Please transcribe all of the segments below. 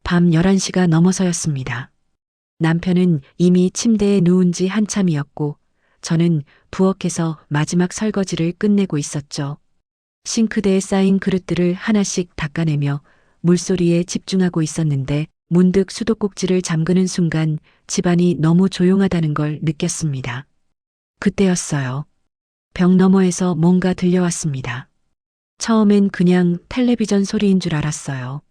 밤 11시가 넘어서였습니다. 남편은 이미 침대에 누운 지 한참이었고 저는 부엌에서 마지막 설거지를 끝내고 있었죠. 싱크대에 쌓인 그릇들을 하나씩 닦아내며 물소리에 집중하고 있었는데 문득 수도꼭지를 잠그는 순간 집안이 너무 조용하다는 걸 느꼈습니다. 그때였어요. 벽 너머에서 뭔가 들려왔습니다. 처음엔 그냥 텔레비전 소리인 줄 알았어요.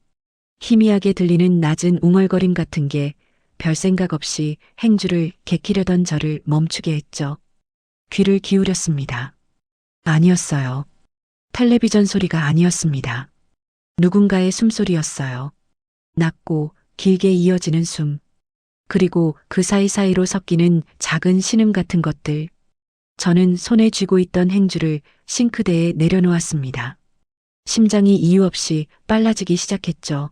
희미하게 들리는 낮은 웅얼거림 같은 게 별 생각 없이 행주를 개키려던 저를 멈추게 했죠. 귀를 기울였습니다. 아니었어요. 텔레비전 소리가 아니었습니다. 누군가의 숨소리였어요. 낮고 길게 이어지는 숨. 그리고 그 사이사이로 섞이는 작은 신음 같은 것들. 저는 손에 쥐고 있던 행주를 싱크대에 내려놓았습니다. 심장이 이유 없이 빨라지기 시작했죠.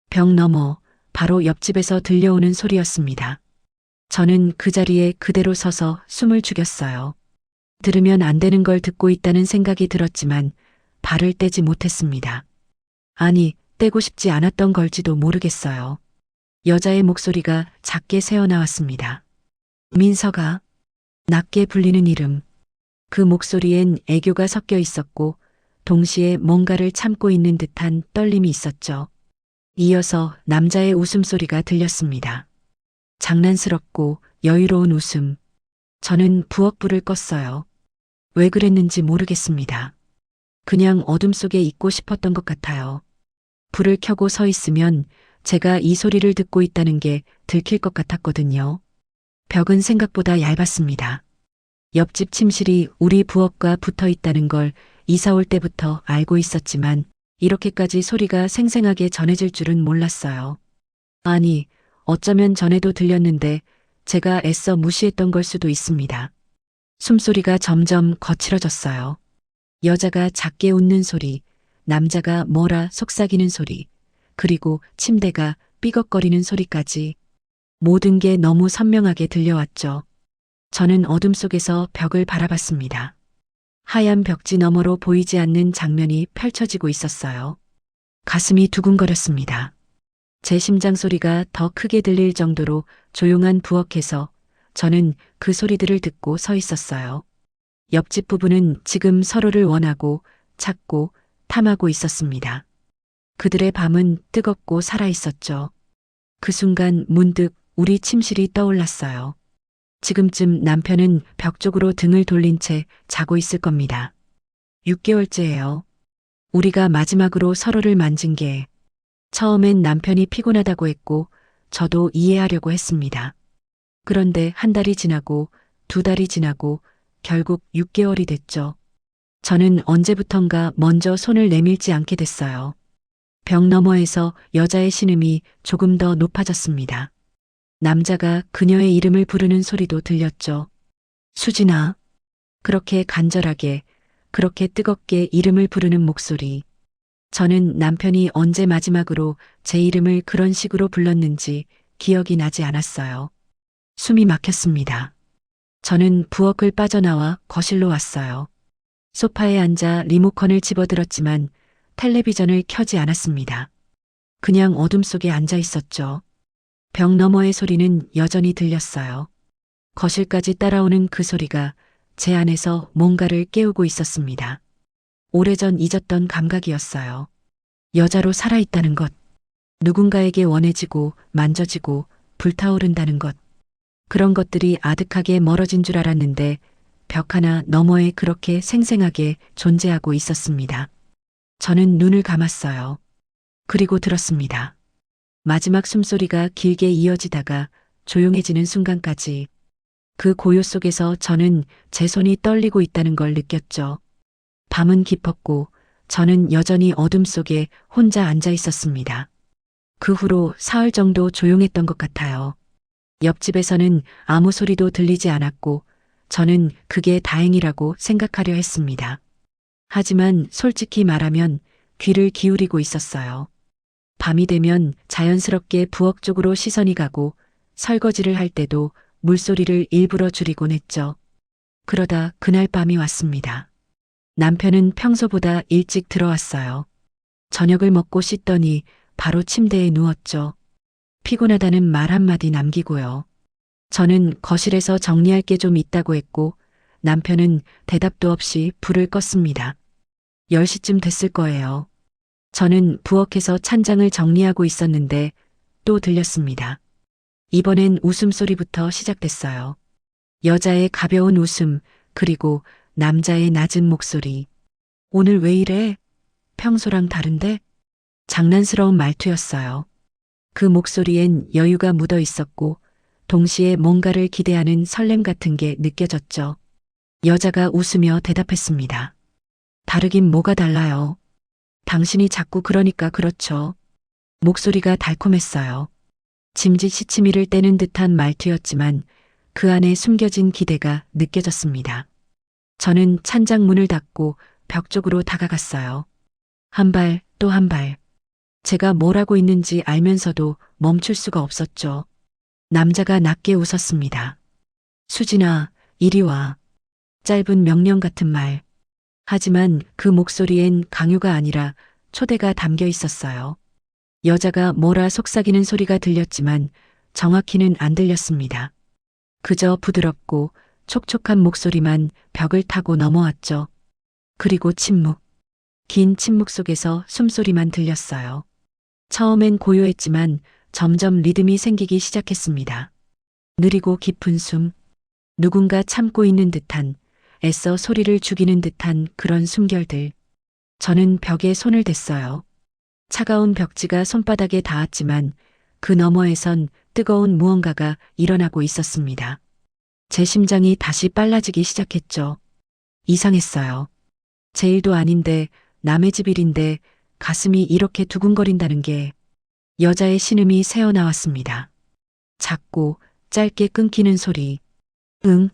벽 너머, 바로 옆집에서 들려오는 소리였습니다. 저는 그 자리에 그대로 서서 숨을 죽였어요. 들으면 안 되는 걸 듣고 있다는 생각이 들었지만 발을 떼지 못했습니다. 아니, 떼고 싶지 않았던 걸지도 모르겠어요. 여자의 목소리가 작게 새어나왔습니다. 민서가. 낮게 불리는 이름. 그 목소리엔 애교가 섞여 있었고 동시에 뭔가를 참고 있는 듯한 떨림이 있었죠. 이어서 남자의 웃음소리가 들렸습니다. 장난스럽고 여유로운 웃음. 저는 부엌불을 껐어요. 왜 그랬는지 모르겠습니다. 그냥 어둠 속에 있고 싶었던 것 같아요. 불을 켜고 서 있으면 제가 이 소리를 듣고 있다는 게 들킬 것 같았거든요. 벽은 생각보다 얇았습니다. 옆집 침실이 우리 부엌과 붙어 있다는 걸 이사 올 때부터 알고 있었지만 이렇게까지 소리가 생생하게 전해질 줄은 몰랐어요. 아니, 어쩌면 전에도 들렸는데 제가 애써 무시했던 걸 수도 있습니다. 숨소리가 점점 거칠어졌어요. 여자가 작게 웃는 소리, 남자가 뭐라 속삭이는 소리, 그리고 침대가 삐걱거리는 소리까지 모든 게 너무 선명하게 들려왔죠. 저는 어둠 속에서 벽을 바라봤습니다. 하얀 벽지 너머로 보이지 않는 장면이 펼쳐지고 있었어요. 가슴이 두근거렸습니다. 제 심장 소리가 더 크게 들릴 정도로 조용한 부엌에서 저는 그 소리들을 듣고 서 있었어요. 옆집 부부는 지금 서로를 원하고 찾고 탐하고 있었습니다. 그들의 밤은 뜨겁고 살아 있었죠. 그 순간 문득 우리 침실이 떠올랐어요. 지금쯤 남편은 벽 쪽으로 등을 돌린 채 자고 있을 겁니다. 6개월째예요. 우리가 마지막으로 서로를 만진 게 처음엔 남편이 피곤하다고 했고 저도 이해하려고 했습니다. 그런데 한 달이 지나고 2달이 지나고 결국 6개월이 됐죠. 저는 언제부턴가 먼저 손을 내밀지 않게 됐어요. 벽 너머에서 여자의 신음이 조금 더 높아졌습니다. 남자가 그녀의 이름을 부르는 소리도 들렸죠. 수진아. 그렇게 간절하게, 그렇게 뜨겁게 이름을 부르는 목소리. 저는 남편이 언제 마지막으로 제 이름을 그런 식으로 불렀는지 기억이 나지 않았어요. 숨이 막혔습니다. 저는 부엌을 빠져나와 거실로 왔어요. 소파에 앉아 리모컨을 집어들었지만 텔레비전을 켜지 않았습니다. 그냥 어둠 속에 앉아 있었죠. 벽 너머의 소리는 여전히 들렸어요. 거실까지 따라오는 그 소리가 제 안에서 뭔가를 깨우고 있었습니다. 오래전 잊었던 감각이었어요. 여자로 살아있다는 것. 누군가에게 원해지고 만져지고 불타오른다는 것. 그런 것들이 아득하게 멀어진 줄 알았는데 벽 하나 너머에 그렇게 생생하게 존재하고 있었습니다. 저는 눈을 감았어요. 그리고 들었습니다. 마지막 숨소리가 길게 이어지다가 조용해지는 순간까지 그 고요 속에서 저는 제 손이 떨리고 있다는 걸 느꼈죠. 밤은 깊었고 저는 여전히 어둠 속에 혼자 앉아 있었습니다. 그 후로 사흘 정도 조용했던 것 같아요. 옆집에서는 아무 소리도 들리지 않았고 저는 그게 다행이라고 생각하려 했습니다. 하지만 솔직히 말하면 귀를 기울이고 있었어요. 밤이 되면 자연스럽게 부엌 쪽으로 시선이 가고 설거지를 할 때도 물소리를 일부러 줄이곤 했죠. 그러다 그날 밤이 왔습니다. 남편은 평소보다 일찍 들어왔어요. 저녁을 먹고 씻더니 바로 침대에 누웠죠. 피곤하다는 말 한마디 남기고요. 저는 거실에서 정리할 게 좀 있다고 했고 남편은 대답도 없이 불을 껐습니다. 10시쯤 됐을 거예요. 저는 부엌에서 찬장을 정리하고 있었는데 또 들렸습니다. 이번엔 웃음소리부터 시작됐어요. 여자의 가벼운 웃음, 그리고 남자의 낮은 목소리. 오늘 왜 이래? 평소랑 다른데? 장난스러운 말투였어요. 그 목소리엔 여유가 묻어 있었고 동시에 뭔가를 기대하는 설렘 같은 게 느껴졌죠. 여자가 웃으며 대답했습니다. 다르긴 뭐가 달라요. 당신이 자꾸 그러니까 그렇죠. 목소리가 달콤했어요. 짐짓 시치미를 떼는 듯한 말투였지만 그 안에 숨겨진 기대가 느껴졌습니다. 저는 찬장 문을 닫고 벽 쪽으로 다가갔어요. 한 발, 또 한 발. 제가 뭘 하고 있는지 알면서도 멈출 수가 없었죠. 남자가 낮게 웃었습니다. 수진아, 이리 와. 짧은 명령 같은 말. 하지만 그 목소리엔 강요가 아니라 초대가 담겨 있었어요. 여자가 뭐라 속삭이는 소리가 들렸지만 정확히는 안 들렸습니다. 그저 부드럽고 촉촉한 목소리만 벽을 타고 넘어왔죠. 그리고 침묵. 긴 침묵 속에서 숨소리만 들렸어요. 처음엔 고요했지만 점점 리듬이 생기기 시작했습니다. 느리고 깊은 숨. 누군가 참고 있는 듯한, 애써 소리를 죽이는 듯한 그런 숨결들. 저는 벽에 손을 댔어요. 차가운 벽지가 손바닥에 닿았지만 그 너머에선 뜨거운 무언가가 일어나고 있었습니다. 제 심장이 다시 빨라지기 시작했죠. 이상했어요. 제 일도 아닌데 남의 집 일인데 가슴이 이렇게 두근거린다는 게. 여자의 신음이 새어나왔습니다. 작고 짧게 끊기는 소리. 응?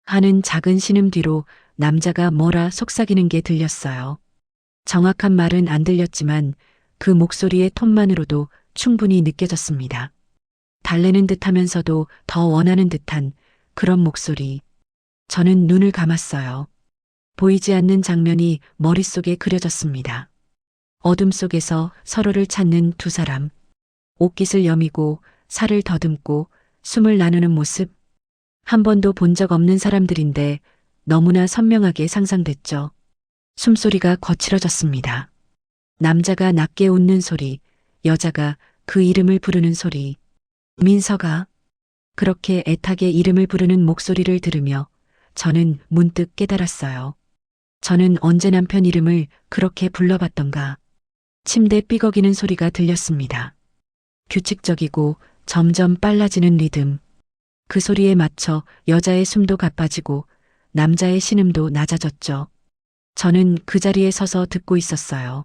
하는 작은 신음 뒤로 남자가 뭐라 속삭이는 게 들렸어요. 정확한 말은 안 들렸지만 그 목소리의 톤만으로도 충분히 느껴졌습니다. 달래는 듯하면서도 더 원하는 듯한 그런 목소리. 저는 눈을 감았어요. 보이지 않는 장면이 머릿속에 그려졌습니다. 어둠 속에서 서로를 찾는 두 사람. 옷깃을 여미고 살을 더듬고 숨을 나누는 모습. 한 번도 본 적 없는 사람들인데 너무나 선명하게 상상됐죠. 숨소리가 거칠어졌습니다. 남자가 낮게 웃는 소리, 여자가 그 이름을 부르는 소리. 민서가. 그렇게 애타게 이름을 부르는 목소리를 들으며 저는 문득 깨달았어요. 저는 언제 남편 이름을 그렇게 불러봤던가. 침대 삐걱이는 소리가 들렸습니다. 규칙적이고 점점 빨라지는 리듬. 그 소리에 맞춰 여자의 숨도 가빠지고 남자의 신음도 낮아졌죠. 저는 그 자리에 서서 듣고 있었어요.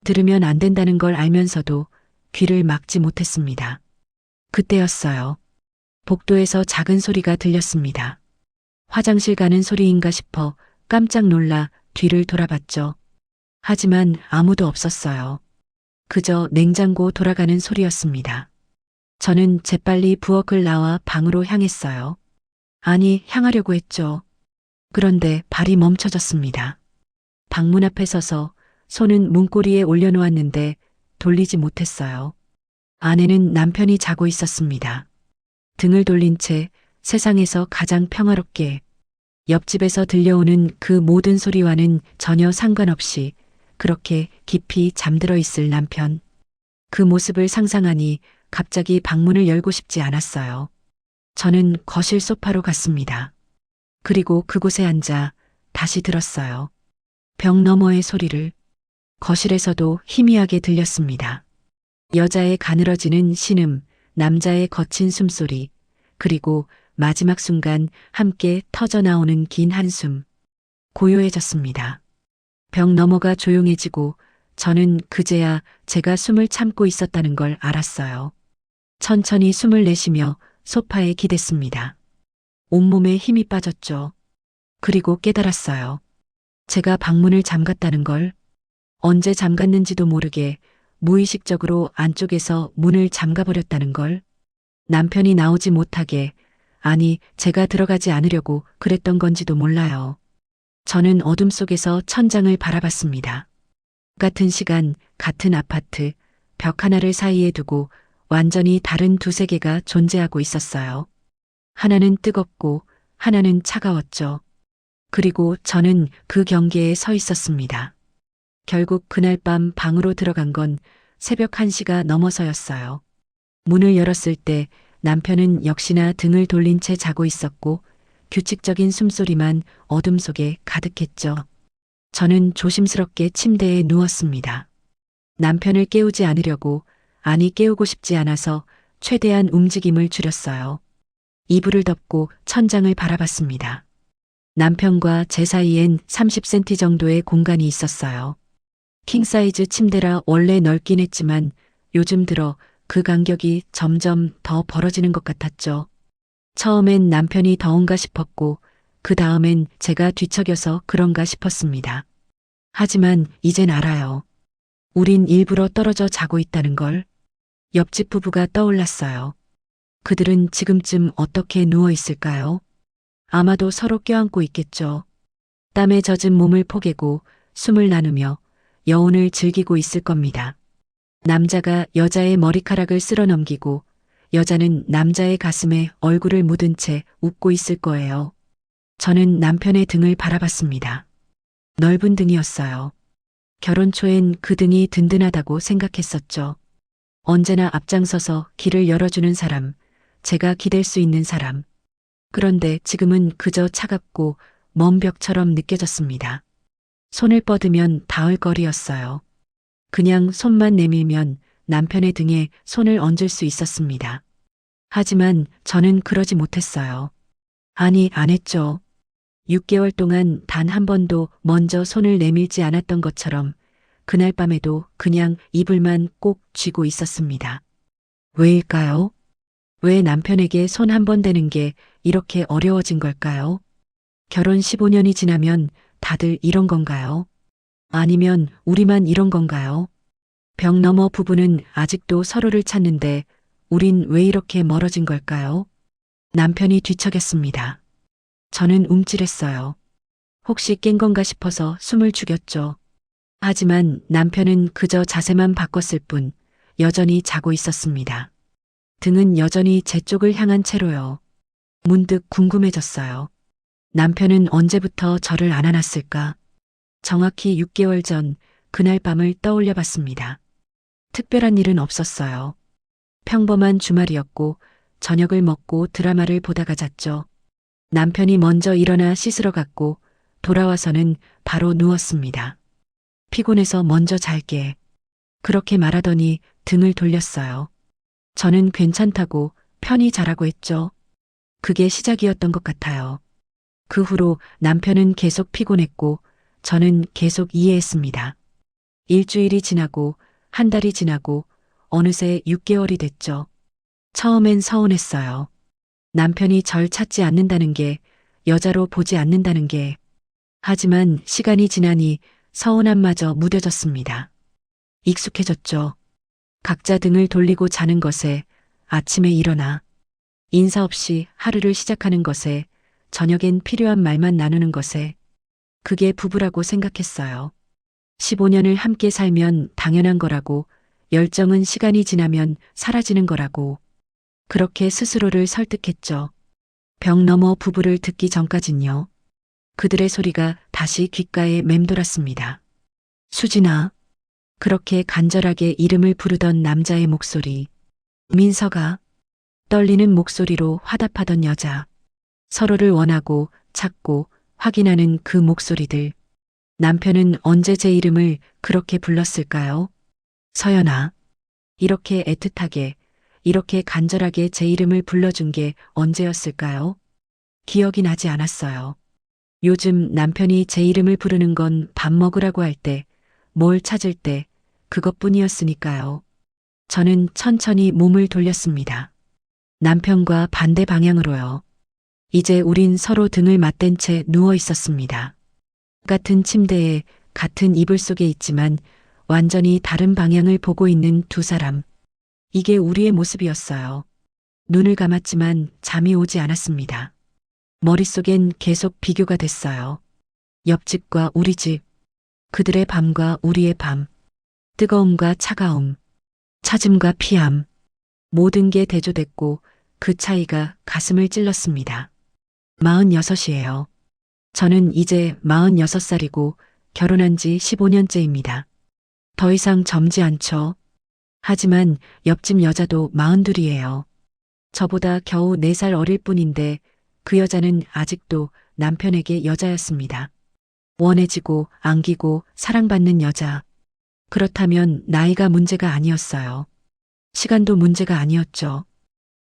들으면 안 된다는 걸 알면서도 귀를 막지 못했습니다. 그때였어요. 복도에서 작은 소리가 들렸습니다. 화장실 가는 소리인가 싶어 깜짝 놀라 뒤를 돌아봤죠. 하지만 아무도 없었어요. 그저 냉장고 돌아가는 소리였습니다. 저는 재빨리 부엌을 나와 방으로 향했어요. 아니, 향하려고 했죠. 그런데 발이 멈춰졌습니다. 방문 앞에 서서 손은 문고리에 올려놓았는데 돌리지 못했어요. 안에는 남편이 자고 있었습니다. 등을 돌린 채 세상에서 가장 평화롭게. 옆집에서 들려오는 그 모든 소리와는 전혀 상관없이 그렇게 깊이 잠들어 있을 남편. 그 모습을 상상하니 갑자기 방문을 열고 싶지 않았어요. 저는 거실 소파로 갔습니다. 그리고 그곳에 앉아 다시 들었어요. 벽 너머의 소리를. 거실에서도 희미하게 들렸습니다. 여자의 가늘어지는 신음, 남자의 거친 숨소리, 그리고 마지막 순간 함께 터져나오는 긴 한숨. 고요해졌습니다. 벽 너머가 조용해지고 저는 그제야 제가 숨을 참고 있었다는 걸 알았어요. 천천히 숨을 내쉬며 소파에 기댔습니다. 온몸에 힘이 빠졌죠. 그리고 깨달았어요. 제가 방문을 잠갔다는 걸. 언제 잠갔는지도 모르게 무의식적으로 안쪽에서 문을 잠가버렸다는 걸. 남편이 나오지 못하게, 아니, 제가 들어가지 않으려고 그랬던 건지도 몰라요. 저는 어둠 속에서 천장을 바라봤습니다. 같은 시간, 같은 아파트, 벽 하나를 사이에 두고 완전히 다른 두 세계가 존재하고 있었어요. 하나는 뜨겁고 하나는 차가웠죠. 그리고 저는 그 경계에 서 있었습니다. 결국 그날 밤 방으로 들어간 건 새벽 1시가 넘어서였어요. 문을 열었을 때 남편은 역시나 등을 돌린 채 자고 있었고 규칙적인 숨소리만 어둠 속에 가득했죠. 저는 조심스럽게 침대에 누웠습니다. 남편을 깨우지 않으려고, 아니 깨우고 싶지 않아서 최대한 움직임을 줄였어요. 이불을 덮고 천장을 바라봤습니다. 남편과 제 사이엔 30cm 정도의 공간이 있었어요. 킹사이즈 침대라 원래 넓긴 했지만 요즘 들어 그 간격이 점점 더 벌어지는 것 같았죠. 처음엔 남편이 더운가 싶었고 그 다음엔 제가 뒤척여서 그런가 싶었습니다. 하지만 이젠 알아요. 우린 일부러 떨어져 자고 있다는 걸. 옆집 부부가 떠올랐어요. 그들은 지금쯤 어떻게 누워 있을까요? 아마도 서로 껴안고 있겠죠. 땀에 젖은 몸을 포개고 숨을 나누며 여운을 즐기고 있을 겁니다. 남자가 여자의 머리카락을 쓸어 넘기고 여자는 남자의 가슴에 얼굴을 묻은 채 웃고 있을 거예요. 저는 남편의 등을 바라봤습니다. 넓은 등이었어요. 결혼 초엔 그 등이 든든하다고 생각했었죠. 언제나 앞장서서 길을 열어주는 사람, 제가 기댈 수 있는 사람. 그런데 지금은 그저 차갑고 먼 벽처럼 느껴졌습니다. 손을 뻗으면 닿을 거리였어요. 그냥 손만 내밀면 남편의 등에 손을 얹을 수 있었습니다. 하지만 저는 그러지 못했어요. 아니, 안 했죠. 6개월 동안 단 한 번도 먼저 손을 내밀지 않았던 것처럼 그날 밤에도 그냥 이불만 꼭 쥐고 있었습니다. 왜일까요? 왜 남편에게 손 한 번 대는 게 이렇게 어려워진 걸까요? 결혼 15년이 지나면 다들 이런 건가요? 아니면 우리만 이런 건가요? 벽 너머 부부는 아직도 서로를 찾는데 우린 왜 이렇게 멀어진 걸까요? 남편이 뒤척였습니다. 저는 움찔했어요. 혹시 깬 건가 싶어서 숨을 죽였죠. 하지만 남편은 그저 자세만 바꿨을 뿐 여전히 자고 있었습니다. 등은 여전히 제 쪽을 향한 채로요. 문득 궁금해졌어요. 남편은 언제부터 저를 안아놨을까? 정확히 6개월 전 그날 밤을 떠올려 봤습니다. 특별한 일은 없었어요. 평범한 주말이었고 저녁을 먹고 드라마를 보다가 잤죠. 남편이 먼저 일어나 씻으러 갔고 돌아와서는 바로 누웠습니다. 피곤해서 먼저 잘게. 그렇게 말하더니 등을 돌렸어요. 저는 괜찮다고 편히 자라고 했죠. 그게 시작이었던 것 같아요. 그 후로 남편은 계속 피곤했고 저는 계속 이해했습니다. 일주일이 지나고 한 달이 지나고 어느새 6개월이 됐죠. 처음엔 서운했어요. 남편이 절 찾지 않는다는 게, 여자로 보지 않는다는 게. 하지만 시간이 지나니 서운함마저 무뎌졌습니다. 익숙해졌죠. 각자 등을 돌리고 자는 것에, 아침에 일어나 인사 없이 하루를 시작하는 것에, 저녁엔 필요한 말만 나누는 것에, 그게 부부라고 생각했어요. 15년을 함께 살면 당연한 거라고, 열정은 시간이 지나면 사라지는 거라고. 그렇게 스스로를 설득했죠. 벽 너머 부부를 듣기 전까진요. 그들의 소리가 다시 귓가에 맴돌았습니다. 수진아. 그렇게 간절하게 이름을 부르던 남자의 목소리. 민서가. 떨리는 목소리로 화답하던 여자. 서로를 원하고 찾고 확인하는 그 목소리들. 남편은 언제 제 이름을 그렇게 불렀을까요? 서연아. 이렇게 애틋하게, 이렇게 간절하게 제 이름을 불러준 게 언제였을까요? 기억이 나지 않았어요. 요즘 남편이 제 이름을 부르는 건 밥 먹으라고 할 때, 뭘 찾을 때, 그것뿐이었으니까요. 저는 천천히 몸을 돌렸습니다. 남편과 반대 방향으로요. 이제 우린 서로 등을 맞댄 채 누워 있었습니다. 같은 침대에 같은 이불 속에 있지만 완전히 다른 방향을 보고 있는 두 사람. 이게 우리의 모습이었어요. 눈을 감았지만 잠이 오지 않았습니다. 머릿속엔 계속 비교가 됐어요. 옆집과 우리 집, 그들의 밤과 우리의 밤, 뜨거움과 차가움. 차짐과 피함. 모든 게 대조됐고 그 차이가 가슴을 찔렀습니다. 46이에요. 저는 이제 46살이고 결혼한 지 15년째입니다. 더 이상 젊지 않죠. 하지만 옆집 여자도 42이에요. 저보다 겨우 4살 어릴 뿐인데 그 여자는 아직도 남편에게 여자였습니다. 원해지고 안기고 사랑받는 여자. 그렇다면 나이가 문제가 아니었어요. 시간도 문제가 아니었죠.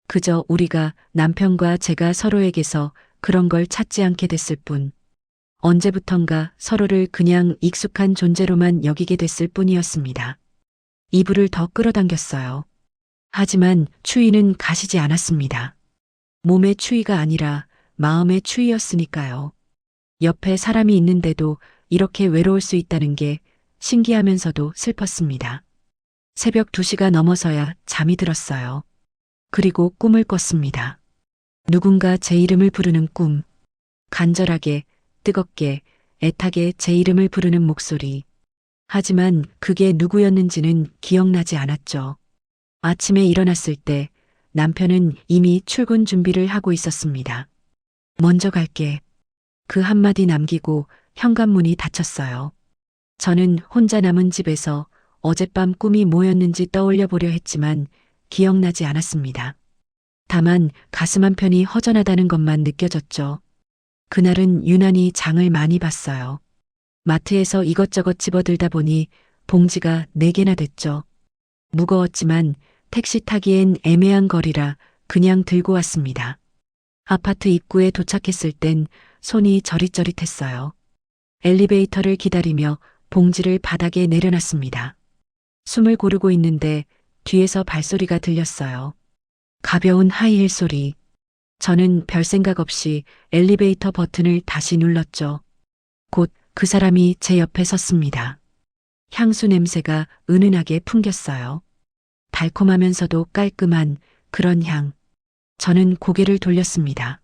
그저 우리가 남편과 제가 서로에게서 그런 걸 찾지 않게 됐을 뿐. 언제부턴가 서로를 그냥 익숙한 존재로만 여기게 됐을 뿐이었습니다. 이불을 더 끌어당겼어요. 하지만 추위는 가시지 않았습니다. 몸의 추위가 아니라 마음의 추위였으니까요. 옆에 사람이 있는데도 이렇게 외로울 수 있다는 게 신기하면서도 슬펐습니다. 새벽 2시가 넘어서야 잠이 들었어요. 그리고 꿈을 꿨습니다. 누군가 제 이름을 부르는 꿈. 간절하게, 뜨겁게, 애타게 제 이름을 부르는 목소리. 하지만 그게 누구였는지는 기억나지 않았죠. 아침에 일어났을 때 남편은 이미 출근 준비를 하고 있었습니다. 먼저 갈게. 그 한마디 남기고 현관문이 닫혔어요. 저는 혼자 남은 집에서 어젯밤 꿈이 뭐였는지 떠올려 보려 했지만 기억나지 않았습니다. 다만 가슴 한편이 허전하다는 것만 느껴졌죠. 그날은 유난히 장을 많이 봤어요. 마트에서 이것저것 집어들다 보니 봉지가 4개나 됐죠. 무거웠지만 택시 타기엔 애매한 거리라 그냥 들고 왔습니다. 아파트 입구에 도착했을 땐 손이 저릿저릿했어요. 엘리베이터를 기다리며 봉지를 바닥에 내려놨습니다. 숨을 고르고 있는데 뒤에서 발소리가 들렸어요. 가벼운 하이힐 소리. 저는 별 생각 없이 엘리베이터 버튼을 다시 눌렀죠. 곧 그 사람이 제 옆에 섰습니다. 향수 냄새가 은은하게 풍겼어요. 달콤하면서도 깔끔한 그런 향. 저는 고개를 돌렸습니다.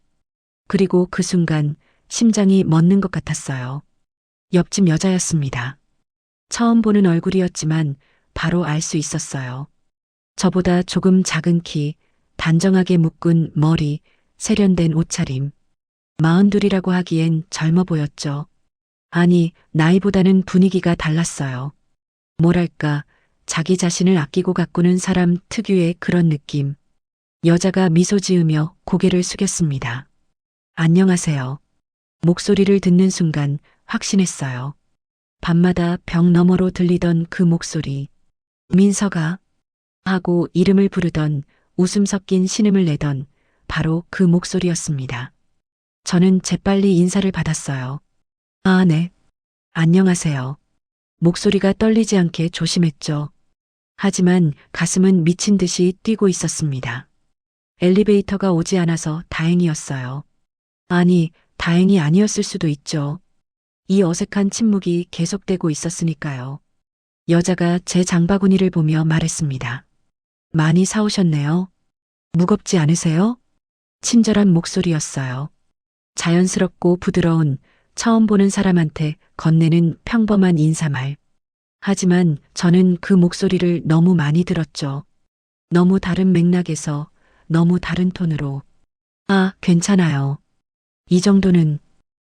그리고 그 순간 심장이 멎는 것 같았어요. 옆집 여자였습니다. 처음 보는 얼굴이었지만 바로 알 수 있었어요. 저보다 조금 작은 키, 단정하게 묶은 머리, 세련된 옷차림. 42이라고 하기엔 젊어 보였죠. 아니, 나이보다는 분위기가 달랐어요. 뭐랄까, 자기 자신을 아끼고 가꾸는 사람 특유의 그런 느낌. 여자가 미소 지으며 고개를 숙였습니다. 안녕하세요. 목소리를 듣는 순간 확신했어요. 밤마다 벽 너머로 들리던 그 목소리. 민서가 하고 이름을 부르던 웃음 섞인 신음을 내던 바로 그 목소리였습니다. 저는 재빨리 인사를 받았어요. 아, 네. 안녕하세요. 목소리가 떨리지 않게 조심했죠. 하지만 가슴은 미친 듯이 뛰고 있었습니다. 엘리베이터가 오지 않아서 다행이었어요. 아니, 다행이 아니었을 수도 있죠. 이 어색한 침묵이 계속되고 있었으니까요. 여자가 제 장바구니를 보며 말했습니다. 많이 사오셨네요. 무겁지 않으세요? 친절한 목소리였어요. 자연스럽고 부드러운 처음 보는 사람한테 건네는 평범한 인사말. 하지만 저는 그 목소리를 너무 많이 들었죠. 너무 다른 맥락에서, 너무 다른 톤으로. 아, 괜찮아요. 이 정도는.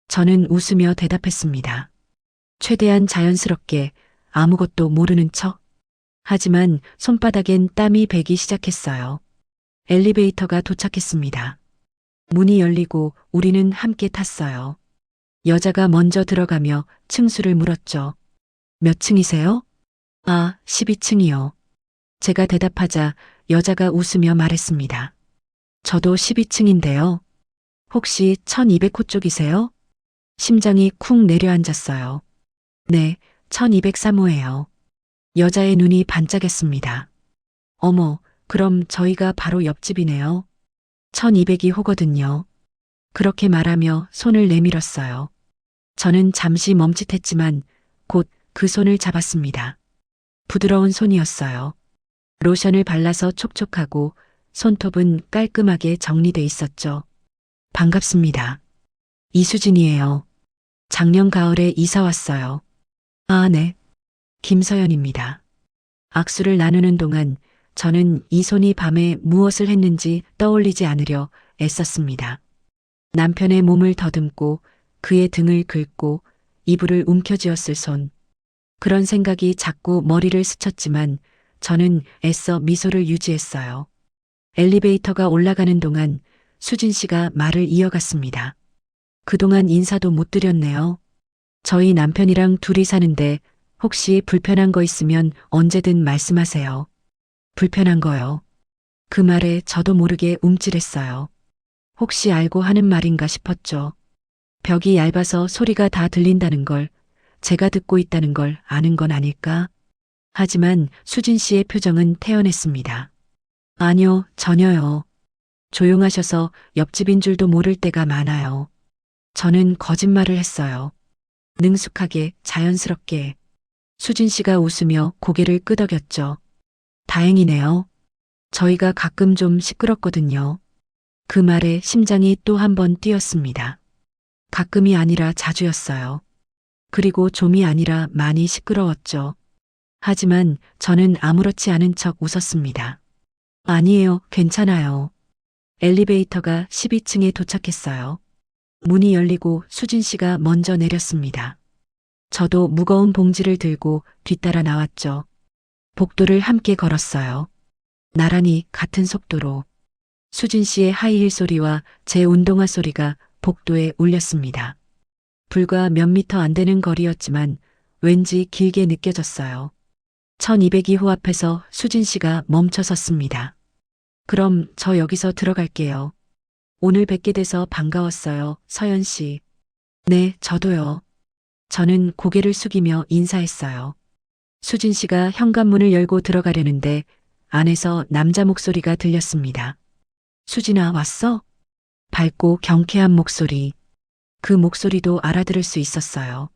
저는 웃으며 대답했습니다. 최대한 자연스럽게 아무것도 모르는 척. 하지만 손바닥엔 땀이 배기 시작했어요. 엘리베이터가 도착했습니다. 문이 열리고 우리는 함께 탔어요. 여자가 먼저 들어가며 층수를 물었죠. 몇 층이세요? 아, 12층이요. 제가 대답하자 여자가 웃으며 말했습니다. 저도 12층인데요. 혹시 1200호 쪽이세요? 심장이 쿵 내려앉았어요. 네, 1203호예요. 여자의 눈이 반짝였습니다. 어머, 그럼 저희가 바로 옆집이네요. 1200이 호거든요. 그렇게 말하며 손을 내밀었어요. 저는 잠시 멈칫했지만 곧 그 손을 잡았습니다. 부드러운 손이었어요. 로션을 발라서 촉촉하고 손톱은 깔끔하게 정리돼 있었죠. 반갑습니다. 이수진이에요. 작년 가을에 이사 왔어요. 아, 네. 김서연입니다. 악수를 나누는 동안 저는 이 손이 밤에 무엇을 했는지 떠올리지 않으려 애썼습니다. 남편의 몸을 더듬고 그의 등을 긁고 이불을 움켜쥐었을 손. 그런 생각이 자꾸 머리를 스쳤지만 저는 애써 미소를 유지했어요. 엘리베이터가 올라가는 동안 수진 씨가 말을 이어갔습니다. 그동안 인사도 못 드렸네요. 저희 남편이랑 둘이 사는데 혹시 불편한 거 있으면 언제든 말씀하세요. 불편한 거요. 그 말에 저도 모르게 움찔했어요. 혹시 알고 하는 말인가 싶었죠. 벽이 얇아서 소리가 다 들린다는 걸, 제가 듣고 있다는 걸 아는 건 아닐까? 하지만 수진 씨의 표정은 태연했습니다. 아니요, 전혀요. 조용하셔서 옆집인 줄도 모를 때가 많아요. 저는 거짓말을 했어요. 능숙하게, 자연스럽게. 수진 씨가 웃으며 고개를 끄덕였죠. 다행이네요. 저희가 가끔 좀 시끄럽거든요. 그 말에 심장이 또 한 번 뛰었습니다. 가끔이 아니라 자주였어요. 그리고 좀이 아니라 많이 시끄러웠죠. 하지만 저는 아무렇지 않은 척 웃었습니다. 아니에요, 괜찮아요. 엘리베이터가 12층에 도착했어요. 문이 열리고 수진 씨가 먼저 내렸습니다. 저도 무거운 봉지를 들고 뒤따라 나왔죠. 복도를 함께 걸었어요. 나란히 같은 속도로. 수진 씨의 하이힐 소리와 제 운동화 소리가 복도에 울렸습니다. 불과 몇 미터 안 되는 거리였지만 왠지 길게 느껴졌어요. 1202호 앞에서 수진 씨가 멈춰 섰습니다. 그럼 저 여기서 들어갈게요. 오늘 뵙게 돼서 반가웠어요, 서연 씨. 네, 저도요. 저는 고개를 숙이며 인사했어요. 수진 씨가 현관문을 열고 들어가려는데 안에서 남자 목소리가 들렸습니다. 수진아, 왔어? 밝고 경쾌한 목소리. 그 목소리도 알아들을 수 있었어요.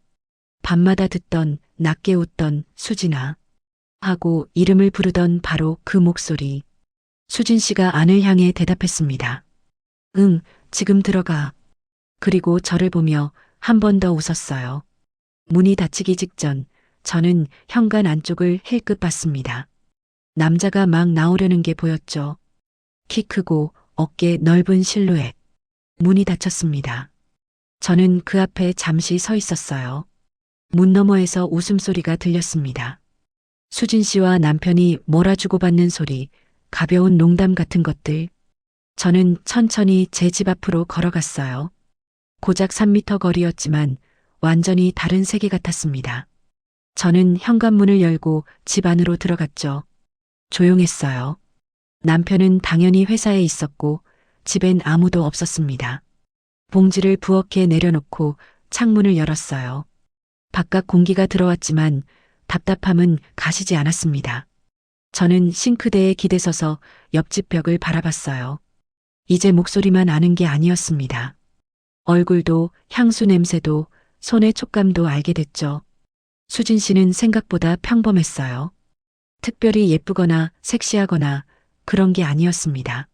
밤마다 듣던, 낮게 웃던 수진아. 하고 이름을 부르던 바로 그 목소리. 수진 씨가 안을 향해 대답했습니다. 응, 지금 들어가. 그리고 저를 보며 한 번 더 웃었어요. 문이 닫히기 직전 저는 현관 안쪽을 힐끗 봤습니다. 남자가 막 나오려는 게 보였죠. 키 크고 어깨 넓은 실루엣. 문이 닫혔습니다. 저는 그 앞에 잠시 서 있었어요. 문 너머에서 웃음소리가 들렸습니다. 수진 씨와 남편이 몰아주고 받는 소리, 가벼운 농담 같은 것들. 저는 천천히 제 집 앞으로 걸어갔어요. 고작 3미터 거리였지만 완전히 다른 세계 같았습니다. 저는 현관문을 열고 집 안으로 들어갔죠. 조용했어요. 남편은 당연히 회사에 있었고 집엔 아무도 없었습니다. 봉지를 부엌에 내려놓고 창문을 열었어요. 바깥 공기가 들어왔지만 답답함은 가시지 않았습니다. 저는 싱크대에 기대서서 옆집 벽을 바라봤어요. 이제 목소리만 아는 게 아니었습니다. 얼굴도 향수 냄새도 손의 촉감도 알게 됐죠. 수진 씨는 생각보다 평범했어요. 특별히 예쁘거나 섹시하거나 그런 게 아니었습니다.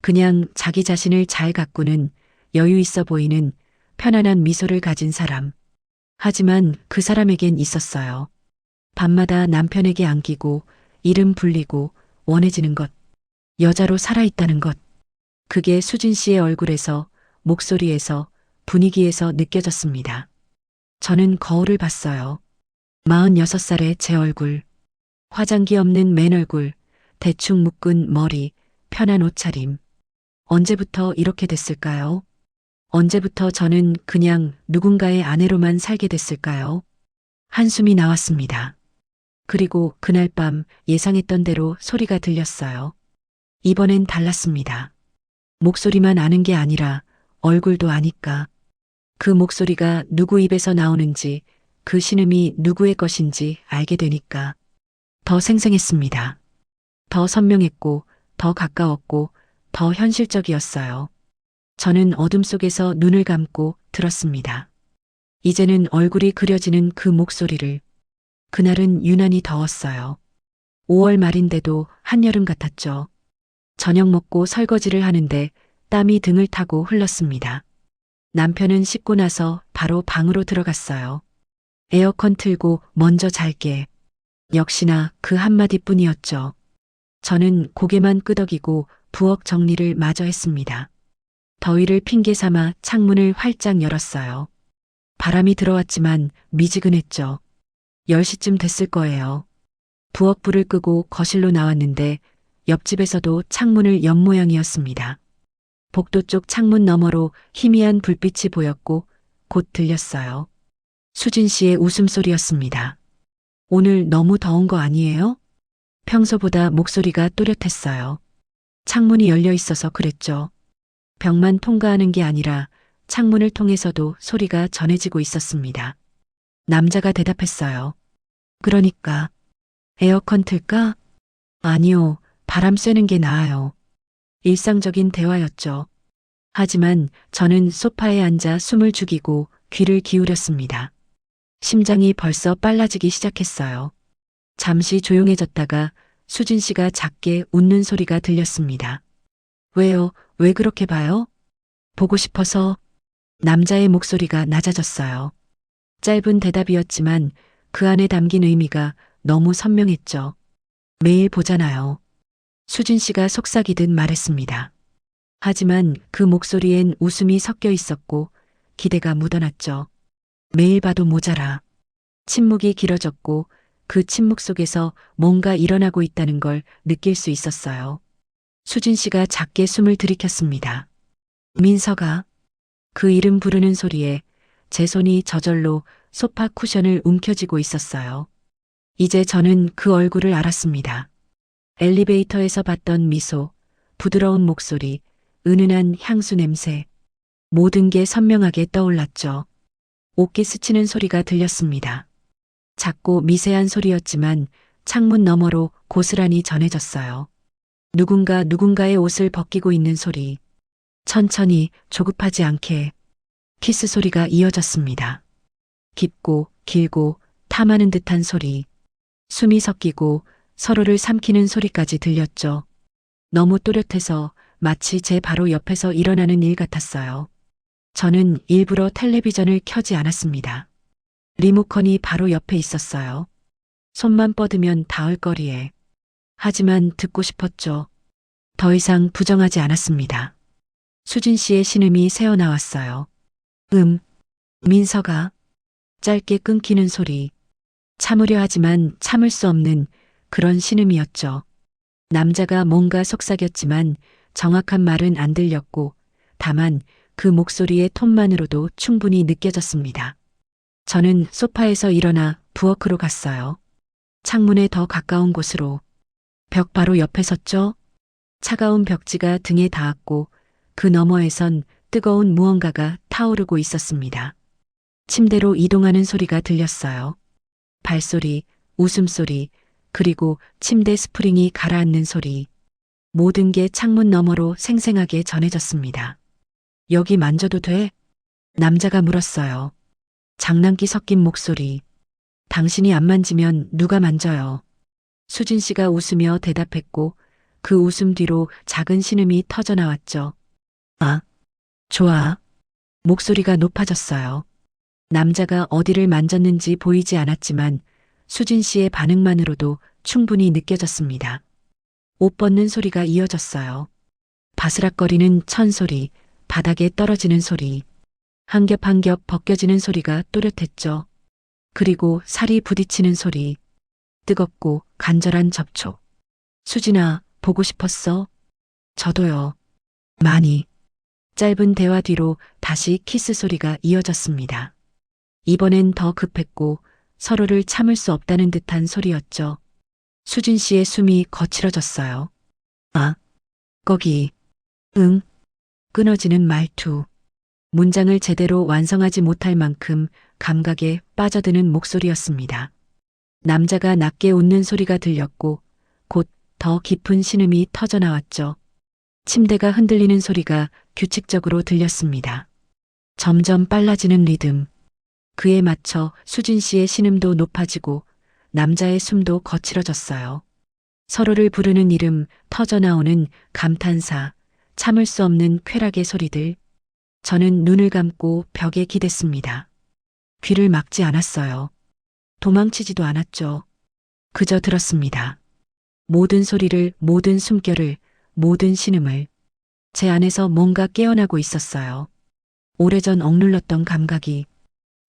그냥 자기 자신을 잘 가꾸는 여유 있어 보이는 편안한 미소를 가진 사람. 하지만 그 사람에겐 있었어요. 밤마다 남편에게 안기고 이름 불리고 원해지는 것. 여자로 살아있다는 것. 그게 수진 씨의 얼굴에서, 목소리에서, 분위기에서 느껴졌습니다. 저는 거울을 봤어요. 46살의 제 얼굴. 화장기 없는 맨 얼굴, 대충 묶은 머리, 편한 옷차림. 언제부터 이렇게 됐을까요? 언제부터 저는 그냥 누군가의 아내로만 살게 됐을까요? 한숨이 나왔습니다. 그리고 그날 밤 예상했던 대로 소리가 들렸어요. 이번엔 달랐습니다. 목소리만 아는 게 아니라 얼굴도 아니까. 그 목소리가 누구 입에서 나오는지, 그 신음이 누구의 것인지 알게 되니까. 더 생생했습니다. 더 선명했고, 더 가까웠고, 더 현실적이었어요. 저는 어둠 속에서 눈을 감고 들었습니다. 이제는 얼굴이 그려지는 그 목소리를. 그날은 유난히 더웠어요. 5월 말인데도 한여름 같았죠. 저녁 먹고 설거지를 하는데 땀이 등을 타고 흘렀습니다. 남편은 씻고 나서 바로 방으로 들어갔어요. 에어컨 틀고 먼저 잘게. 역시나 그 한마디뿐이었죠. 저는 고개만 끄덕이고 부엌 정리를 마저 했습니다. 더위를 핑계 삼아 창문을 활짝 열었어요. 바람이 들어왔지만 미지근했죠. 10시쯤 됐을 거예요. 부엌 불을 끄고 거실로 나왔는데 옆집에서도 창문을 연 모양이었습니다. 복도 쪽 창문 너머로 희미한 불빛이 보였고 곧 들렸어요. 수진 씨의 웃음소리였습니다. 오늘 너무 더운 거 아니에요? 평소보다 목소리가 또렷했어요. 창문이 열려 있어서 그랬죠. 벽만 통과하는 게 아니라 창문을 통해서도 소리가 전해지고 있었습니다. 남자가 대답했어요. 그러니까 에어컨 틀까? 아니요, 바람 쐬는 게 나아요. 일상적인 대화였죠. 하지만 저는 소파에 앉아 숨을 죽이고 귀를 기울였습니다. 심장이 벌써 빨라지기 시작했어요. 잠시 조용해졌다가 수진 씨가 작게 웃는 소리가 들렸습니다. 왜요? 왜 그렇게 봐요? 보고 싶어서. 남자의 목소리가 낮아졌어요. 짧은 대답이었지만 그 안에 담긴 의미가 너무 선명했죠. 매일 보잖아요. 수진 씨가 속삭이듯 말했습니다. 하지만 그 목소리엔 웃음이 섞여 있었고 기대가 묻어났죠. 매일 봐도 모자라. 침묵이 길어졌고 그 침묵 속에서 뭔가 일어나고 있다는 걸 느낄 수 있었어요. 수진 씨가 작게 숨을 들이켰습니다. 민서가. 그 이름 부르는 소리에 제 손이 저절로 소파 쿠션을 움켜쥐고 있었어요. 이제 저는 그 얼굴을 알았습니다. 엘리베이터에서 봤던 미소, 부드러운 목소리, 은은한 향수 냄새. 모든 게 선명하게 떠올랐죠. 옷기 스치는 소리가 들렸습니다. 작고 미세한 소리였지만 창문 너머로 고스란히 전해졌어요. 누군가 누군가의 옷을 벗기고 있는 소리. 천천히 조급하지 않게 키스 소리가 이어졌습니다. 깊고 길고 탐하는 듯한 소리. 숨이 섞이고 서로를 삼키는 소리까지 들렸죠. 너무 또렷해서 마치 제 바로 옆에서 일어나는 일 같았어요. 저는 일부러 텔레비전을 켜지 않았습니다. 리모컨이 바로 옆에 있었어요. 손만 뻗으면 닿을 거리에. 하지만 듣고 싶었죠. 더 이상 부정하지 않았습니다. 수진 씨의 신음이 새어나왔어요. 민서가. 짧게 끊기는 소리. 참으려 하지만 참을 수 없는 그런 신음이었죠. 남자가 뭔가 속삭였지만 정확한 말은 안 들렸고 다만 그 목소리의 톤만으로도 충분히 느껴졌습니다. 저는 소파에서 일어나 부엌으로 갔어요. 창문에 더 가까운 곳으로. 벽 바로 옆에 섰죠. 차가운 벽지가 등에 닿았고 그 너머에선 뜨거운 무언가가 타오르고 있었습니다. 침대로 이동하는 소리가 들렸어요. 발소리, 웃음소리, 그리고 침대 스프링이 가라앉는 소리. 모든 게 창문 너머로 생생하게 전해졌습니다. 여기 만져도 돼? 남자가 물었어요. 장난기 섞인 목소리. 당신이 안 만지면 누가 만져요. 수진 씨가 웃으며 대답했고 그 웃음 뒤로 작은 신음이 터져 나왔죠. 아, 좋아. 목소리가 높아졌어요. 남자가 어디를 만졌는지 보이지 않았지만 수진 씨의 반응만으로도 충분히 느껴졌습니다. 옷 벗는 소리가 이어졌어요. 바스락거리는 천 소리, 바닥에 떨어지는 소리, 한 겹 한 겹 벗겨지는 소리가 또렷했죠. 그리고 살이 부딪히는 소리, 뜨겁고 간절한 접촉. 수진아, 보고 싶었어? 저도요. 많이. 짧은 대화 뒤로 다시 키스 소리가 이어졌습니다. 이번엔 더 급했고 서로를 참을 수 없다는 듯한 소리였죠. 수진 씨의 숨이 거칠어졌어요. 아, 거기. 응. 끊어지는 말투. 문장을 제대로 완성하지 못할 만큼 감각에 빠져드는 목소리였습니다. 남자가 낮게 웃는 소리가 들렸고 곧 더 깊은 신음이 터져 나왔죠. 침대가 흔들리는 소리가 규칙적으로 들렸습니다. 점점 빨라지는 리듬. 그에 맞춰 수진 씨의 신음도 높아지고 남자의 숨도 거칠어졌어요. 서로를 부르는 이름, 터져나오는 감탄사, 참을 수 없는 쾌락의 소리들. 저는 눈을 감고 벽에 기댔습니다. 귀를 막지 않았어요. 도망치지도 않았죠. 그저 들었습니다. 모든 소리를, 모든 숨결을, 모든 신음을. 제 안에서 뭔가 깨어나고 있었어요. 오래전 억눌렀던 감각이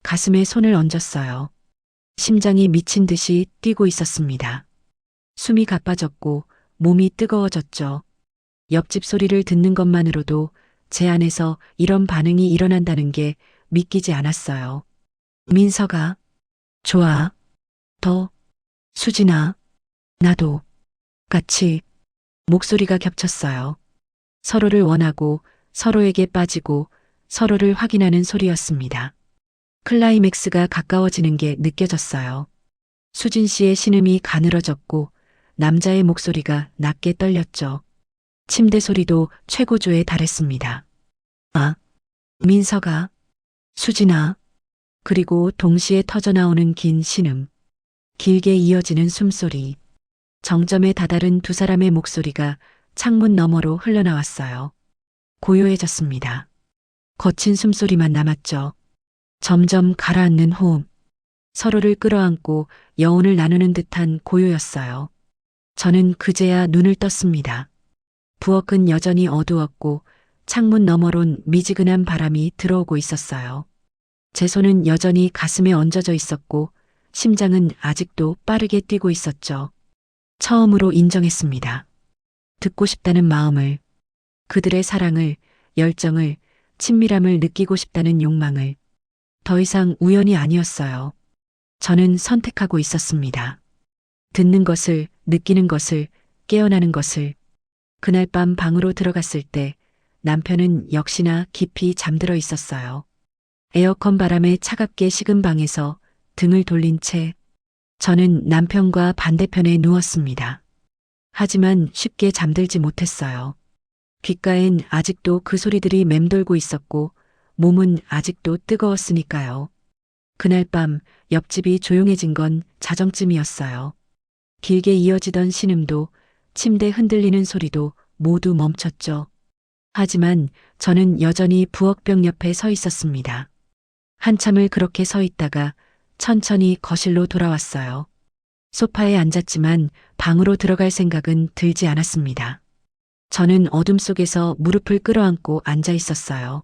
가슴에 손을 얹었어요. 심장이 미친 듯이 뛰고 있었습니다. 숨이 가빠졌고 몸이 뜨거워졌죠. 옆집 소리를 듣는 것만으로도 제 안에서 이런 반응이 일어난다는 게 믿기지 않았어요. 민서가, 좋아. 더, 수진아, 나도. 같이 목소리가 겹쳤어요. 서로를 원하고 서로에게 빠지고 서로를 확인하는 소리였습니다. 클라이맥스가 가까워지는 게 느껴졌어요. 수진 씨의 신음이 가늘어졌고 남자의 목소리가 낮게 떨렸죠. 침대 소리도 최고조에 달했습니다. 아, 민서가, 수진아, 그리고 동시에 터져나오는 긴 신음, 길게 이어지는 숨소리, 정점에 다다른 두 사람의 목소리가 창문 너머로 흘러나왔어요. 고요해졌습니다. 거친 숨소리만 남았죠. 점점 가라앉는 호흡, 서로를 끌어안고 여운을 나누는 듯한 고요였어요. 저는 그제야 눈을 떴습니다. 부엌은 여전히 어두웠고 창문 너머론 미지근한 바람이 들어오고 있었어요. 제 손은 여전히 가슴에 얹어져 있었고 심장은 아직도 빠르게 뛰고 있었죠. 처음으로 인정했습니다. 듣고 싶다는 마음을, 그들의 사랑을, 열정을, 친밀함을 느끼고 싶다는 욕망을. 더 이상 우연이 아니었어요. 저는 선택하고 있었습니다. 듣는 것을, 느끼는 것을, 깨어나는 것을. 그날 밤 방으로 들어갔을 때 남편은 역시나 깊이 잠들어 있었어요. 에어컨 바람에 차갑게 식은 방에서 등을 돌린 채 저는 남편과 반대편에 누웠습니다. 하지만 쉽게 잠들지 못했어요. 귓가엔 아직도 그 소리들이 맴돌고 있었고 몸은 아직도 뜨거웠으니까요. 그날 밤 옆집이 조용해진 건 자정쯤이었어요. 길게 이어지던 신음도 침대 흔들리는 소리도 모두 멈췄죠. 하지만 저는 여전히 부엌벽 옆에 서 있었습니다. 한참을 그렇게 서 있다가 천천히 거실로 돌아왔어요. 소파에 앉았지만 방으로 들어갈 생각은 들지 않았습니다. 저는 어둠 속에서 무릎을 끌어안고 앉아 있었어요.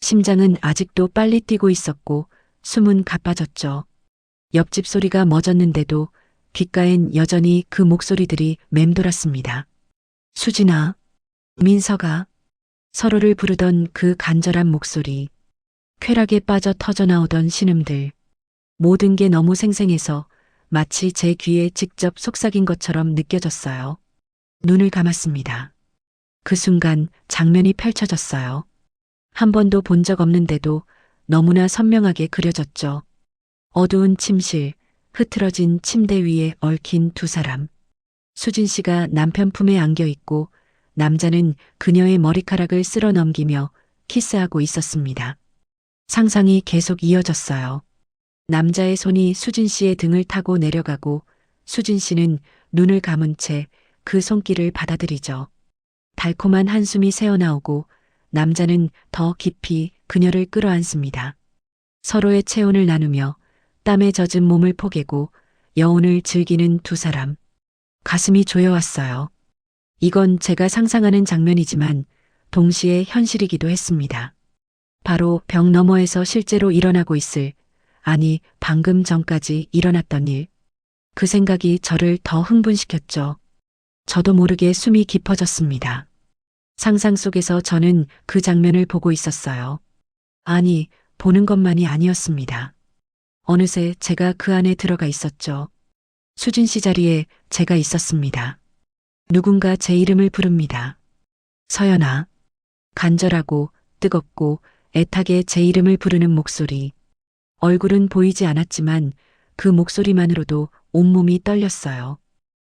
심장은 아직도 빨리 뛰고 있었고 숨은 가빠졌죠. 옆집 소리가 멎었는데도 귓가엔 여전히 그 목소리들이 맴돌았습니다. 수진아, 민서가, 서로를 부르던 그 간절한 목소리, 쾌락에 빠져 터져나오던 신음들, 모든 게 너무 생생해서 마치 제 귀에 직접 속삭인 것처럼 느껴졌어요. 눈을 감았습니다. 그 순간 장면이 펼쳐졌어요. 한 번도 본 적 없는데도 너무나 선명하게 그려졌죠. 어두운 침실, 흐트러진 침대 위에 얽힌 두 사람. 수진 씨가 남편 품에 안겨 있고 남자는 그녀의 머리카락을 쓸어 넘기며 키스하고 있었습니다. 상상이 계속 이어졌어요. 남자의 손이 수진 씨의 등을 타고 내려가고 수진 씨는 눈을 감은 채 그 손길을 받아들이죠. 달콤한 한숨이 새어나오고 남자는 더 깊이 그녀를 끌어안습니다. 서로의 체온을 나누며 땀에 젖은 몸을 포개고 여운을 즐기는 두 사람. 가슴이 조여왔어요. 이건 제가 상상하는 장면이지만 동시에 현실이기도 했습니다. 바로 벽 너머에서 실제로 일어나고 있을, 아니 방금 전까지 일어났던 일. 그 생각이 저를 더 흥분시켰죠. 저도 모르게 숨이 깊어졌습니다. 상상 속에서 저는 그 장면을 보고 있었어요. 아니, 보는 것만이 아니었습니다. 어느새 제가 그 안에 들어가 있었죠. 수진 씨 자리에 제가 있었습니다. 누군가 제 이름을 부릅니다. 서연아. 간절하고 뜨겁고 애타게 제 이름을 부르는 목소리. 얼굴은 보이지 않았지만 그 목소리만으로도 온몸이 떨렸어요.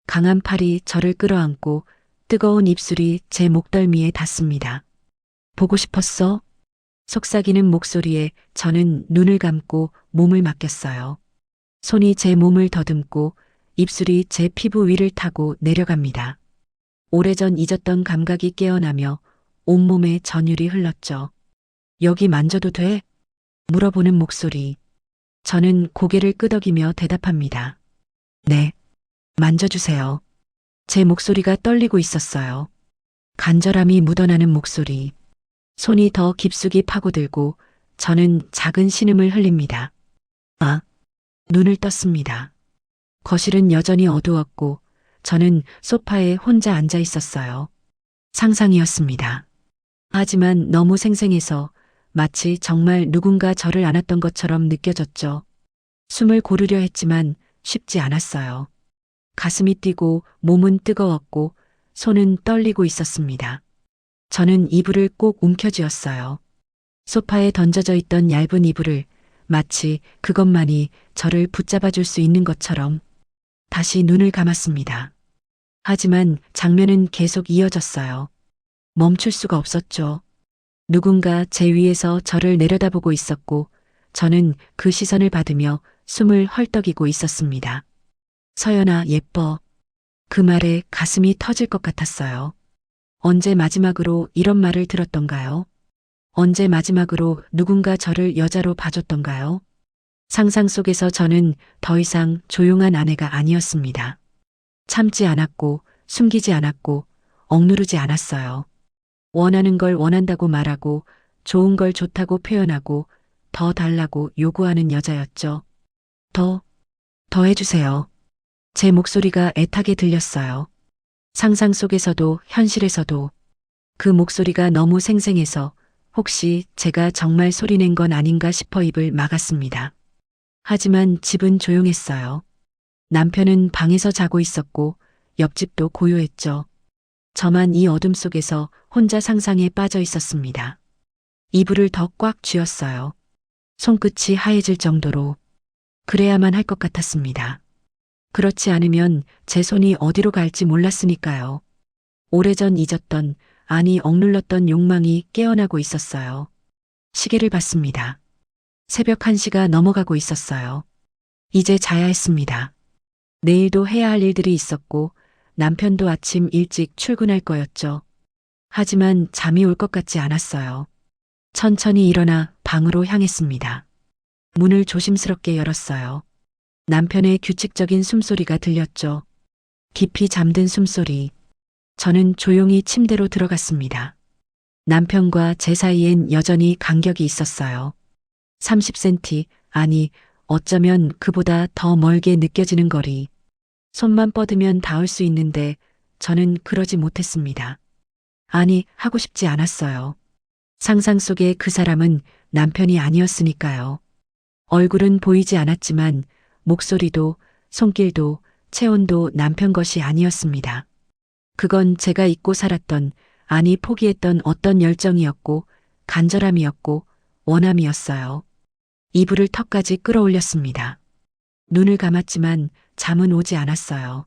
강한 팔이 저를 끌어안고 뜨거운 입술이 제 목덜미에 닿습니다. 보고 싶었어? 속삭이는 목소리에 저는 눈을 감고 몸을 맡겼어요. 손이 제 몸을 더듬고 입술이 제 피부 위를 타고 내려갑니다. 오래전 잊었던 감각이 깨어나며 온몸에 전율이 흘렀죠. 여기 만져도 돼? 물어보는 목소리. 저는 고개를 끄덕이며 대답합니다. 네, 만져주세요. 제 목소리가 떨리고 있었어요. 간절함이 묻어나는 목소리. 손이 더 깊숙이 파고들고 저는 작은 신음을 흘립니다. 아, 눈을 떴습니다. 거실은 여전히 어두웠고 저는 소파에 혼자 앉아 있었어요. 상상이었습니다. 하지만 너무 생생해서 마치 정말 누군가 저를 안았던 것처럼 느껴졌죠. 숨을 고르려 했지만 쉽지 않았어요. 가슴이 뛰고 몸은 뜨거웠고 손은 떨리고 있었습니다. 저는 이불을 꼭 움켜쥐었어요. 소파에 던져져 있던 얇은 이불을 마치 그것만이 저를 붙잡아 줄 수 있는 것처럼 다시 눈을 감았습니다. 하지만 장면은 계속 이어졌어요. 멈출 수가 없었죠. 누군가 제 위에서 저를 내려다보고 있었고 저는 그 시선을 받으며 숨을 헐떡이고 있었습니다. 서연아, 예뻐. 그 말에 가슴이 터질 것 같았어요. 언제 마지막으로 이런 말을 들었던가요? 언제 마지막으로 누군가 저를 여자로 봐줬던가요? 상상 속에서 저는 더 이상 조용한 아내가 아니었습니다. 참지 않았고, 숨기지 않았고, 억누르지 않았어요. 원하는 걸 원한다고 말하고, 좋은 걸 좋다고 표현하고, 더 달라고 요구하는 여자였죠. 더 해주세요. 제 목소리가 애타게 들렸어요. 상상 속에서도 현실에서도 그 목소리가 너무 생생해서 혹시 제가 정말 소리낸 건 아닌가 싶어 입을 막았습니다. 하지만 집은 조용했어요. 남편은 방에서 자고 있었고 옆집도 고요했죠. 저만 이 어둠 속에서 혼자 상상에 빠져 있었습니다. 이불을 더 꽉 쥐었어요. 손끝이 하얘질 정도로 그래야만 할 것 같았습니다. 그렇지 않으면 제 손이 어디로 갈지 몰랐으니까요. 오래전 잊었던, 아니 억눌렀던 욕망이 깨어나고 있었어요. 시계를 봤습니다. 새벽 1시가 넘어가고 있었어요. 이제 자야 했습니다. 내일도 해야 할 일들이 있었고 남편도 아침 일찍 출근할 거였죠. 하지만 잠이 올 것 같지 않았어요. 천천히 일어나 방으로 향했습니다. 문을 조심스럽게 열었어요. 남편의 규칙적인 숨소리가 들렸죠. 깊이 잠든 숨소리. 저는 조용히 침대로 들어갔습니다. 남편과 제 사이엔 여전히 간격이 있었어요. 30cm, 아니, 어쩌면 그보다 더 멀게 느껴지는 거리. 손만 뻗으면 닿을 수 있는데 저는 그러지 못했습니다. 아니, 하고 싶지 않았어요. 상상 속의 그 사람은 남편이 아니었으니까요. 얼굴은 보이지 않았지만 목소리도 손길도 체온도 남편 것이 아니었습니다. 그건 제가 잊고 살았던, 아니 포기했던 어떤 열정이었고 간절함이었고 원함이었어요. 이불을 턱까지 끌어올렸습니다. 눈을 감았지만 잠은 오지 않았어요.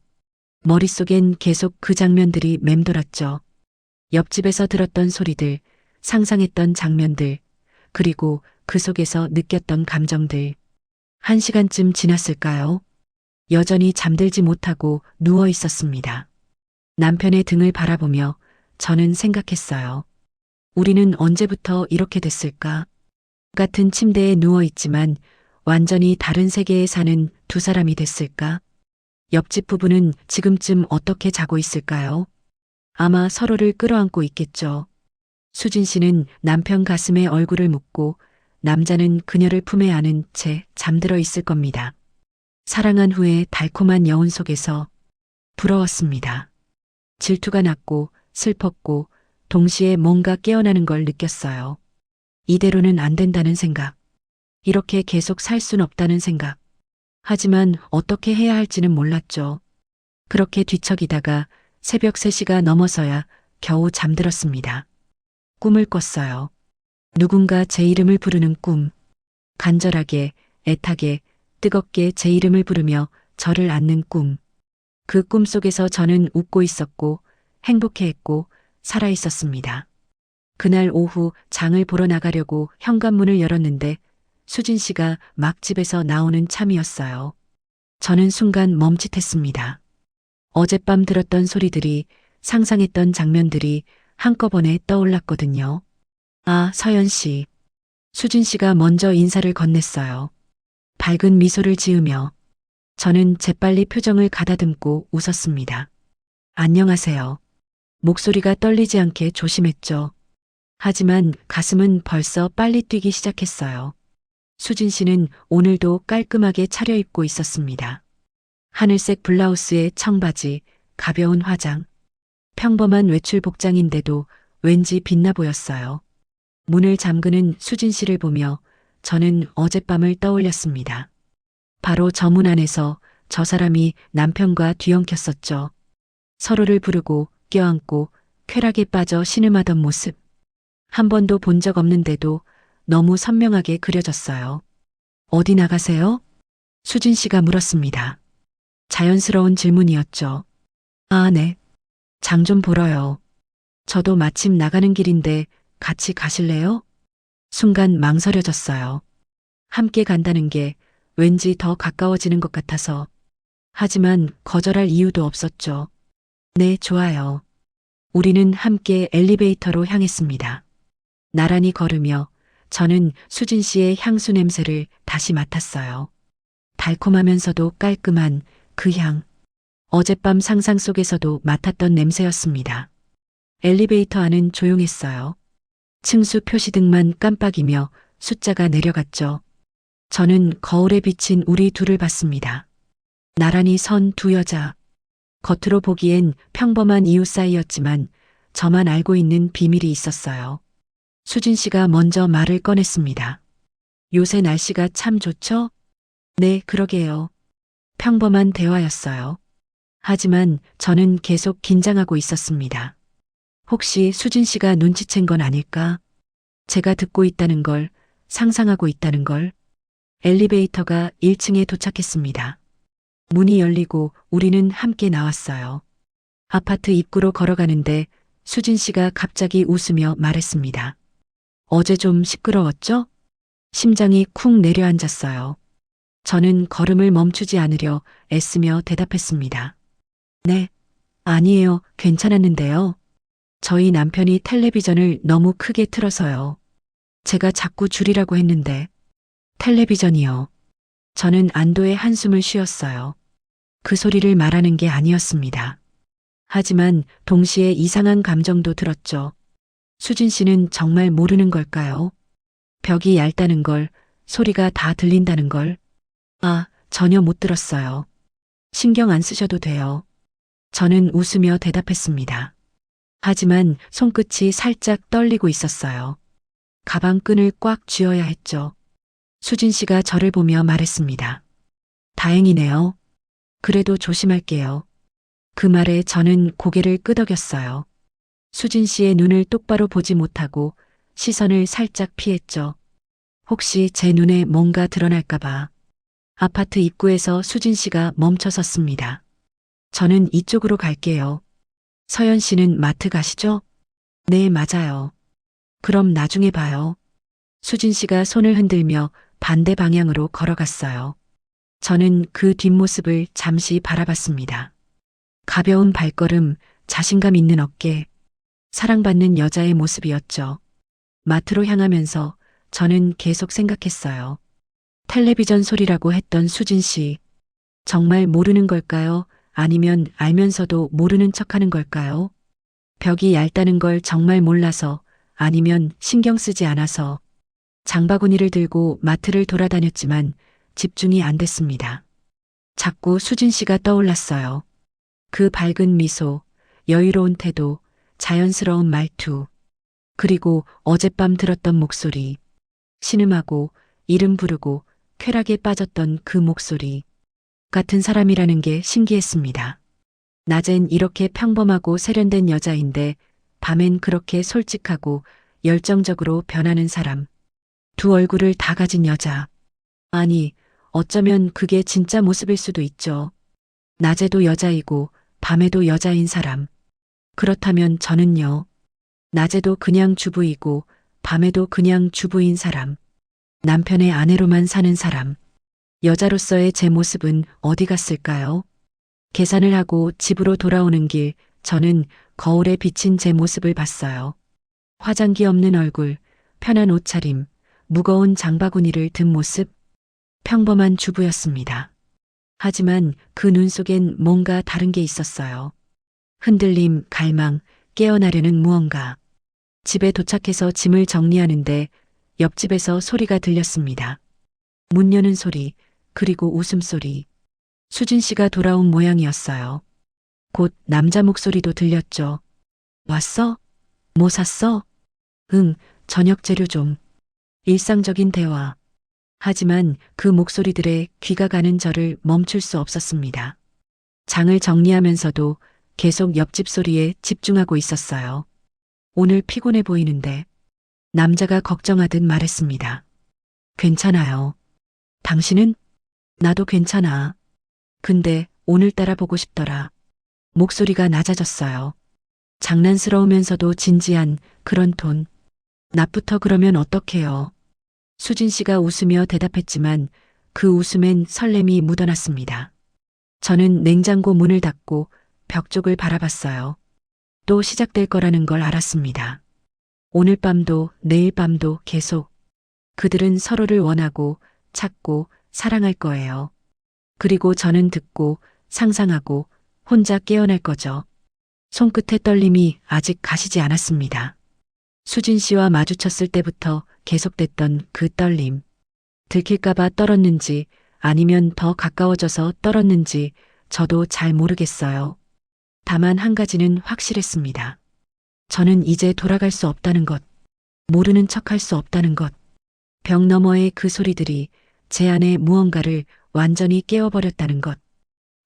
머릿속엔 계속 그 장면들이 맴돌았죠. 옆집에서 들었던 소리들, 상상했던 장면들, 그리고 그 속에서 느꼈던 감정들. 1시간쯤 지났을까요? 여전히 잠들지 못하고 누워 있었습니다. 남편의 등을 바라보며 저는 생각했어요. 우리는 언제부터 이렇게 됐을까? 같은 침대에 누워 있지만 완전히 다른 세계에 사는 두 사람이 됐을까? 옆집 부부는 지금쯤 어떻게 자고 있을까요? 아마 서로를 끌어안고 있겠죠. 수진 씨는 남편 가슴에 얼굴을 묻고 남자는 그녀를 품에 안은 채 잠들어 있을 겁니다. 사랑한 후에 달콤한 여운 속에서 부러웠습니다. 질투가 났고 슬펐고 동시에 뭔가 깨어나는 걸 느꼈어요. 이대로는 안 된다는 생각. 이렇게 계속 살 순 없다는 생각. 하지만 어떻게 해야 할지는 몰랐죠. 그렇게 뒤척이다가 새벽 3시가 넘어서야 겨우 잠들었습니다. 꿈을 꿨어요. 누군가 제 이름을 부르는 꿈. 간절하게, 애타게, 뜨겁게 제 이름을 부르며 저를 안는 꿈. 그 꿈 속에서 저는 웃고 있었고 행복해했고 살아 있었습니다. 그날 오후 장을 보러 나가려고 현관문을 열었는데 수진 씨가 막 집에서 나오는 참이었어요. 저는 순간 멈칫했습니다. 어젯밤 들었던 소리들이, 상상했던 장면들이 한꺼번에 떠올랐거든요. 아, 서연 씨. 수진 씨가 먼저 인사를 건넸어요. 밝은 미소를 지으며 저는 재빨리 표정을 가다듬고 웃었습니다. 안녕하세요. 목소리가 떨리지 않게 조심했죠. 하지만 가슴은 벌써 빨리 뛰기 시작했어요. 수진 씨는 오늘도 깔끔하게 차려입고 있었습니다. 하늘색 블라우스에 청바지, 가벼운 화장. 평범한 외출 복장인데도 왠지 빛나 보였어요. 문을 잠그는 수진 씨를 보며 저는 어젯밤을 떠올렸습니다. 바로 저 문 안에서 저 사람이 남편과 뒤엉켰었죠. 서로를 부르고 껴안고 쾌락에 빠져 신음하던 모습. 한 번도 본 적 없는데도 너무 선명하게 그려졌어요. 어디 나가세요? 수진 씨가 물었습니다. 자연스러운 질문이었죠. 아, 네. 장 좀 보러요. 저도 마침 나가는 길인데 같이 가실래요? 순간 망설여졌어요. 함께 간다는 게 왠지 더 가까워지는 것 같아서. 하지만 거절할 이유도 없었죠. 네, 좋아요. 우리는 함께 엘리베이터로 향했습니다. 나란히 걸으며 저는 수진 씨의 향수 냄새를 다시 맡았어요. 달콤하면서도 깔끔한 그 향. 어젯밤 상상 속에서도 맡았던 냄새였습니다. 엘리베이터 안은 조용했어요. 층수 표시등만 깜빡이며 숫자가 내려갔죠. 저는 거울에 비친 우리 둘을 봤습니다. 나란히 선 두 여자. 겉으로 보기엔 평범한 이웃 사이였지만 저만 알고 있는 비밀이 있었어요. 수진 씨가 먼저 말을 꺼냈습니다. 요새 날씨가 참 좋죠? 네, 그러게요. 평범한 대화였어요. 하지만 저는 계속 긴장하고 있었습니다. 혹시 수진 씨가 눈치챈 건 아닐까? 제가 듣고 있다는 걸, 상상하고 있다는 걸. 엘리베이터가 1층에 도착했습니다. 문이 열리고 우리는 함께 나왔어요. 아파트 입구로 걸어가는데 수진 씨가 갑자기 웃으며 말했습니다. 어제 좀 시끄러웠죠? 심장이 쿵 내려앉았어요. 저는 걸음을 멈추지 않으려 애쓰며 대답했습니다. 네, 아니에요. 괜찮았는데요. 저희 남편이 텔레비전을 너무 크게 틀어서요. 제가 자꾸 줄이라고 했는데. 텔레비전이요. 저는 안도의 한숨을 쉬었어요. 그 소리를 말하는 게 아니었습니다. 하지만 동시에 이상한 감정도 들었죠. 수진 씨는 정말 모르는 걸까요? 벽이 얇다는 걸, 소리가 다 들린다는 걸. 아, 전혀 못 들었어요. 신경 안 쓰셔도 돼요. 저는 웃으며 대답했습니다. 하지만 손끝이 살짝 떨리고 있었어요. 가방 끈을 꽉 쥐어야 했죠. 수진 씨가 저를 보며 말했습니다. 다행이네요. 그래도 조심할게요. 그 말에 저는 고개를 끄덕였어요. 수진 씨의 눈을 똑바로 보지 못하고 시선을 살짝 피했죠. 혹시 제 눈에 뭔가 드러날까봐. 아파트 입구에서 수진 씨가 멈춰 섰습니다. 저는 이쪽으로 갈게요. 서연 씨는 마트 가시죠? 네, 맞아요. 그럼 나중에 봐요. 수진 씨가 손을 흔들며 반대 방향으로 걸어갔어요. 저는 그 뒷모습을 잠시 바라봤습니다. 가벼운 발걸음, 자신감 있는 어깨, 사랑받는 여자의 모습이었죠. 마트로 향하면서 저는 계속 생각했어요. 텔레비전 소리라고 했던 수진 씨. 정말 모르는 걸까요? 아니면 알면서도 모르는 척하는 걸까요? 벽이 얇다는 걸 정말 몰라서 아니면 신경 쓰지 않아서 장바구니를 들고 마트를 돌아다녔지만 집중이 안 됐습니다. 자꾸 수진 씨가 떠올랐어요. 그 밝은 미소, 여유로운 태도, 자연스러운 말투, 그리고 어젯밤 들었던 목소리, 신음하고 이름 부르고 쾌락에 빠졌던 그 목소리. 같은 사람이라는 게 신기했습니다. 낮엔 이렇게 평범하고 세련된 여자인데 밤엔 그렇게 솔직하고 열정적으로 변하는 사람. 두 얼굴을 다 가진 여자. 아니, 어쩌면 그게 진짜 모습일 수도 있죠. 낮에도 여자이고 밤에도 여자인 사람. 그렇다면 저는요. 낮에도 그냥 주부이고 밤에도 그냥 주부인 사람. 남편의 아내로만 사는 사람. 여자로서의 제 모습은 어디 갔을까요? 계산을 하고 집으로 돌아오는 길, 저는 거울에 비친 제 모습을 봤어요. 화장기 없는 얼굴, 편한 옷차림, 무거운 장바구니를 든 모습. 평범한 주부였습니다. 하지만 그 눈 속엔 뭔가 다른 게 있었어요. 흔들림, 갈망, 깨어나려는 무언가. 집에 도착해서 짐을 정리하는데 옆집에서 소리가 들렸습니다. 문 여는 소리, 그리고 웃음소리. 수진 씨가 돌아온 모양이었어요. 곧 남자 목소리도 들렸죠. 왔어? 뭐 샀어? 응, 저녁 재료 좀. 일상적인 대화. 하지만 그 목소리들에 귀가 가는 저를 멈출 수 없었습니다. 장을 정리하면서도 계속 옆집 소리에 집중하고 있었어요. 오늘 피곤해 보이는데 남자가 걱정하듯 말했습니다. 괜찮아요. 당신은? 나도 괜찮아. 근데 오늘따라 보고 싶더라. 목소리가 낮아졌어요. 장난스러우면서도 진지한 그런 톤. 낮부터 그러면 어떡해요. 수진 씨가 웃으며 대답했지만 그 웃음엔 설렘이 묻어났습니다. 저는 냉장고 문을 닫고 벽 쪽을 바라봤어요. 또 시작될 거라는 걸 알았습니다. 오늘 밤도 내일 밤도 계속 그들은 서로를 원하고 찾고 사랑할 거예요. 그리고 저는 듣고 상상하고 혼자 깨어날 거죠. 손끝의 떨림이 아직 가시지 않았습니다. 수진 씨와 마주쳤을 때부터 계속됐던 그 떨림. 들킬까봐 떨었는지 아니면 더 가까워져서 떨었는지 저도 잘 모르겠어요. 다만 한 가지는 확실했습니다. 저는 이제 돌아갈 수 없다는 것, 모르는 척할 수 없다는 것. 벽 너머의 그 소리들이 제 안에 무언가를 완전히 깨워버렸다는 것.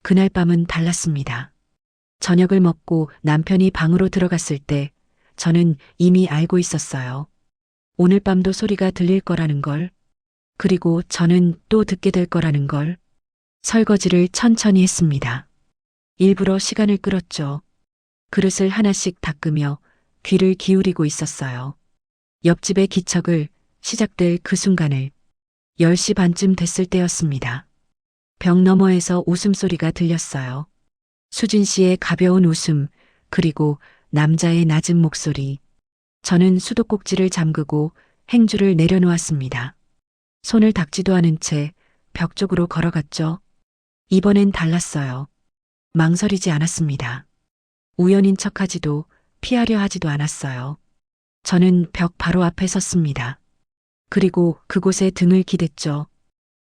그날 밤은 달랐습니다. 저녁을 먹고 남편이 방으로 들어갔을 때 저는 이미 알고 있었어요. 오늘 밤도 소리가 들릴 거라는 걸, 그리고 저는 또 듣게 될 거라는 걸. 설거지를 천천히 했습니다. 일부러 시간을 끌었죠. 그릇을 하나씩 닦으며 귀를 기울이고 있었어요. 옆집의 기척을 시작될 그 순간을 10시 반쯤 됐을 때였습니다. 벽 너머에서 웃음소리가 들렸어요. 수진 씨의 가벼운 웃음, 그리고 남자의 낮은 목소리. 저는 수도꼭지를 잠그고 행주를 내려놓았습니다. 손을 닦지도 않은 채 벽 쪽으로 걸어갔죠. 이번엔 달랐어요. 망설이지 않았습니다. 우연인 척하지도 피하려 하지도 않았어요. 저는 벽 바로 앞에 섰습니다. 그리고 그곳에 등을 기댔죠.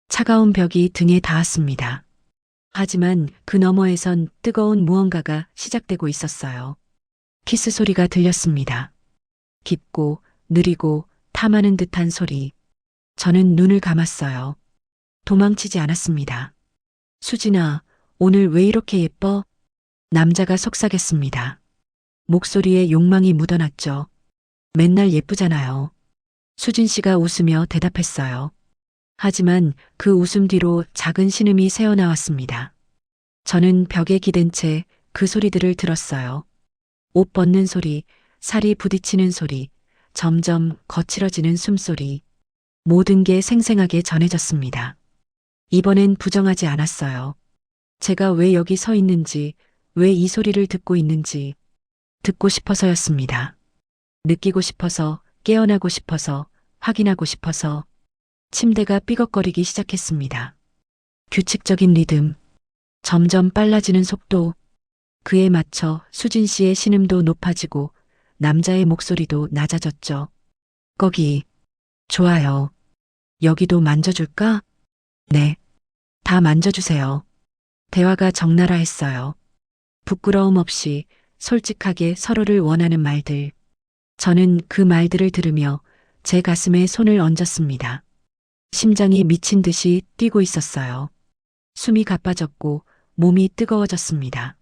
차가운 벽이 등에 닿았습니다. 하지만 그 너머에선 뜨거운 무언가가 시작되고 있었어요. 키스 소리가 들렸습니다. 깊고 느리고 탐하는 듯한 소리. 저는 눈을 감았어요. 도망치지 않았습니다. 수진아, 오늘 왜 이렇게 예뻐? 남자가 속삭였습니다. 목소리에 욕망이 묻어났죠. 맨날 예쁘잖아요. 수진 씨가 웃으며 대답했어요. 하지만 그 웃음 뒤로 작은 신음이 새어나왔습니다. 저는 벽에 기댄 채 그 소리들을 들었어요. 옷 벗는 소리, 살이 부딪히는 소리, 점점 거칠어지는 숨소리. 모든 게 생생하게 전해졌습니다. 이번엔 부정하지 않았어요. 제가 왜 여기 서 있는지, 왜 이 소리를 듣고 있는지 듣고 싶어서였습니다. 느끼고 싶어서, 깨어나고 싶어서, 확인하고 싶어서. 침대가 삐걱거리기 시작했습니다. 규칙적인 리듬, 점점 빨라지는 속도. 그에 맞춰 수진 씨의 신음도 높아지고 남자의 목소리도 낮아졌죠. 거기, 좋아요. 여기도 만져줄까? 네. 다 만져주세요. 대화가 적나라했어요. 부끄러움 없이 솔직하게 서로를 원하는 말들. 저는 그 말들을 들으며 제 가슴에 손을 얹었습니다. 심장이 미친 듯이 뛰고 있었어요. 숨이 가빠졌고 몸이 뜨거워졌습니다.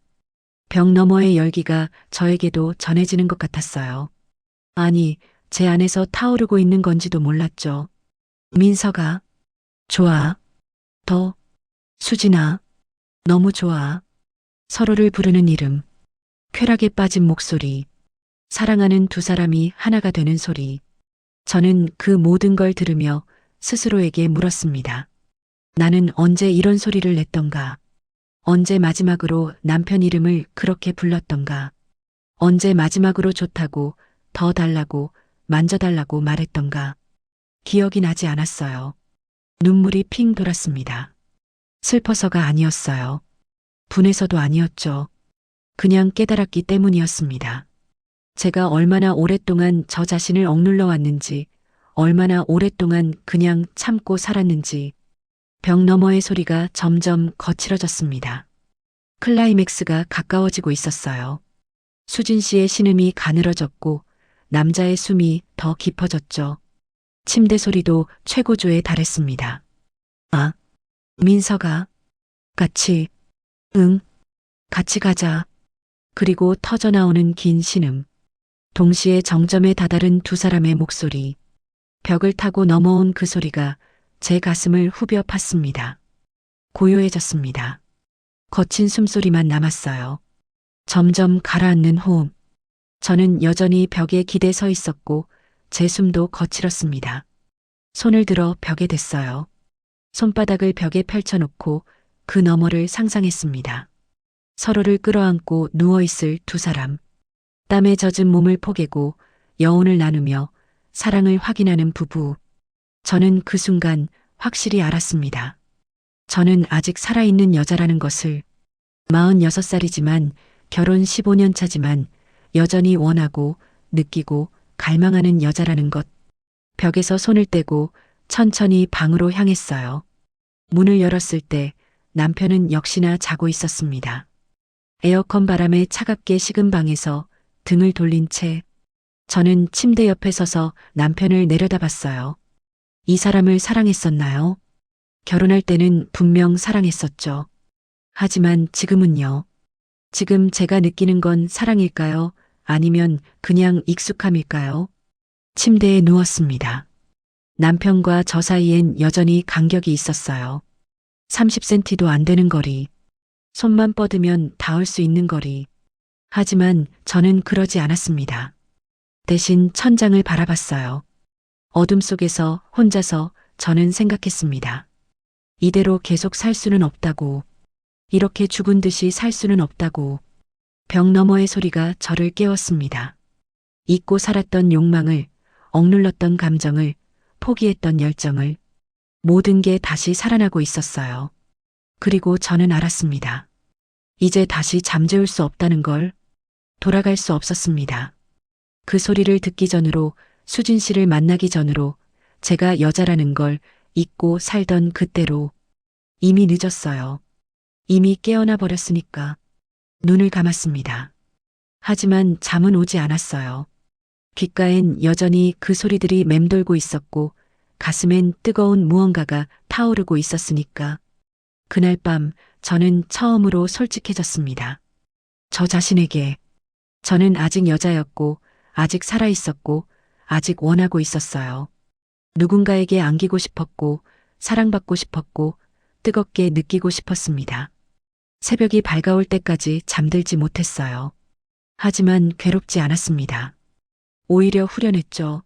벽 너머의 열기가 저에게도 전해지는 것 같았어요. 아니, 제 안에서 타오르고 있는 건지도 몰랐죠. 민서가, 좋아. 더, 수진아, 너무 좋아. 서로를 부르는 이름, 쾌락에 빠진 목소리, 사랑하는 두 사람이 하나가 되는 소리. 저는 그 모든 걸 들으며 스스로에게 물었습니다. 나는 언제 이런 소리를 냈던가? 언제 마지막으로 남편 이름을 그렇게 불렀던가? 언제 마지막으로 좋다고, 더 달라고, 만져달라고 말했던가? 기억이 나지 않았어요. 눈물이 핑 돌았습니다. 슬퍼서가 아니었어요. 분해서도 아니었죠. 그냥 깨달았기 때문이었습니다. 제가 얼마나 오랫동안 저 자신을 억눌러 왔는지, 얼마나 오랫동안 그냥 참고 살았는지, 벽 너머의 소리가 점점 거칠어졌습니다. 클라이맥스가 가까워지고 있었어요. 수진 씨의 신음이 가늘어졌고 남자의 숨이 더 깊어졌죠. 침대 소리도 최고조에 달했습니다. 아, 민서가 같이, 응, 같이 가자. 그리고 터져나오는 긴 신음. 동시에 정점에 다다른 두 사람의 목소리. 벽을 타고 넘어온 그 소리가 제 가슴을 후벼 팠습니다. 고요해졌습니다. 거친 숨소리만 남았어요. 점점 가라앉는 호흡. 저는 여전히 벽에 기대 서 있었고 제 숨도 거칠었습니다. 손을 들어 벽에 댔어요. 손바닥을 벽에 펼쳐놓고 그 너머를 상상했습니다. 서로를 끌어안고 누워있을 두 사람. 땀에 젖은 몸을 포개고 여운을 나누며 사랑을 확인하는 부부. 저는 그 순간 확실히 알았습니다. 저는 아직 살아있는 여자라는 것을. 46살이지만 결혼 15년 차지만 여전히 원하고 느끼고 갈망하는 여자라는 것. 벽에서 손을 떼고 천천히 방으로 향했어요. 문을 열었을 때 남편은 역시나 자고 있었습니다. 에어컨 바람에 차갑게 식은 방에서 등을 돌린 채 저는 침대 옆에 서서 남편을 내려다봤어요. 이 사람을 사랑했었나요? 결혼할 때는 분명 사랑했었죠. 하지만 지금은요. 지금 제가 느끼는 건 사랑일까요? 아니면 그냥 익숙함일까요? 침대에 누웠습니다. 남편과 저 사이엔 여전히 간격이 있었어요. 30cm도 안 되는 거리. 손만 뻗으면 닿을 수 있는 거리. 하지만 저는 그러지 않았습니다. 대신 천장을 바라봤어요. 어둠 속에서 혼자서 저는 생각했습니다. 이대로 계속 살 수는 없다고. 이렇게 죽은 듯이 살 수는 없다고. 벽 너머의 소리가 저를 깨웠습니다. 잊고 살았던 욕망을, 억눌렀던 감정을, 포기했던 열정을, 모든 게 다시 살아나고 있었어요. 그리고 저는 알았습니다. 이제 다시 잠재울 수 없다는 걸. 돌아갈 수 없었습니다. 그 소리를 듣기 전으로, 수진 씨를 만나기 전으로, 제가 여자라는 걸 잊고 살던 그때로. 이미 늦었어요. 이미 깨어나 버렸으니까. 눈을 감았습니다. 하지만 잠은 오지 않았어요. 귓가엔 여전히 그 소리들이 맴돌고 있었고 가슴엔 뜨거운 무언가가 타오르고 있었으니까. 그날 밤 저는 처음으로 솔직해졌습니다. 저 자신에게. 저는 아직 여자였고 아직 살아있었고 아직 원하고 있었어요. 누군가에게 안기고 싶었고 사랑받고 싶었고 뜨겁게 느끼고 싶었습니다. 새벽이 밝아올 때까지 잠들지 못했어요. 하지만 괴롭지 않았습니다. 오히려 후련했죠.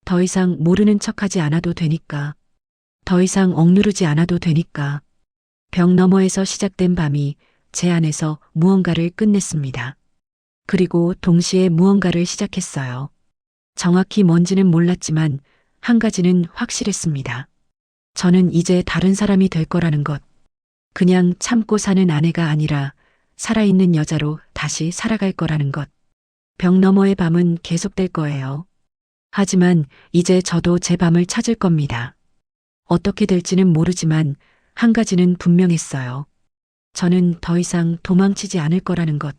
더 이상 모르는 척하지 않아도 되니까. 더 이상 억누르지 않아도 되니까. 벽 너머에서 시작된 밤이 제 안에서 무언가를 끝냈습니다. 그리고 동시에 무언가를 시작했어요. 정확히 뭔지는 몰랐지만 한 가지는 확실했습니다. 저는 이제 다른 사람이 될 거라는 것. 그냥 참고 사는 아내가 아니라 살아있는 여자로 다시 살아갈 거라는 것. 벽 너머의 밤은 계속될 거예요. 하지만 이제 저도 제 밤을 찾을 겁니다. 어떻게 될지는 모르지만 한 가지는 분명했어요. 저는 더 이상 도망치지 않을 거라는 것.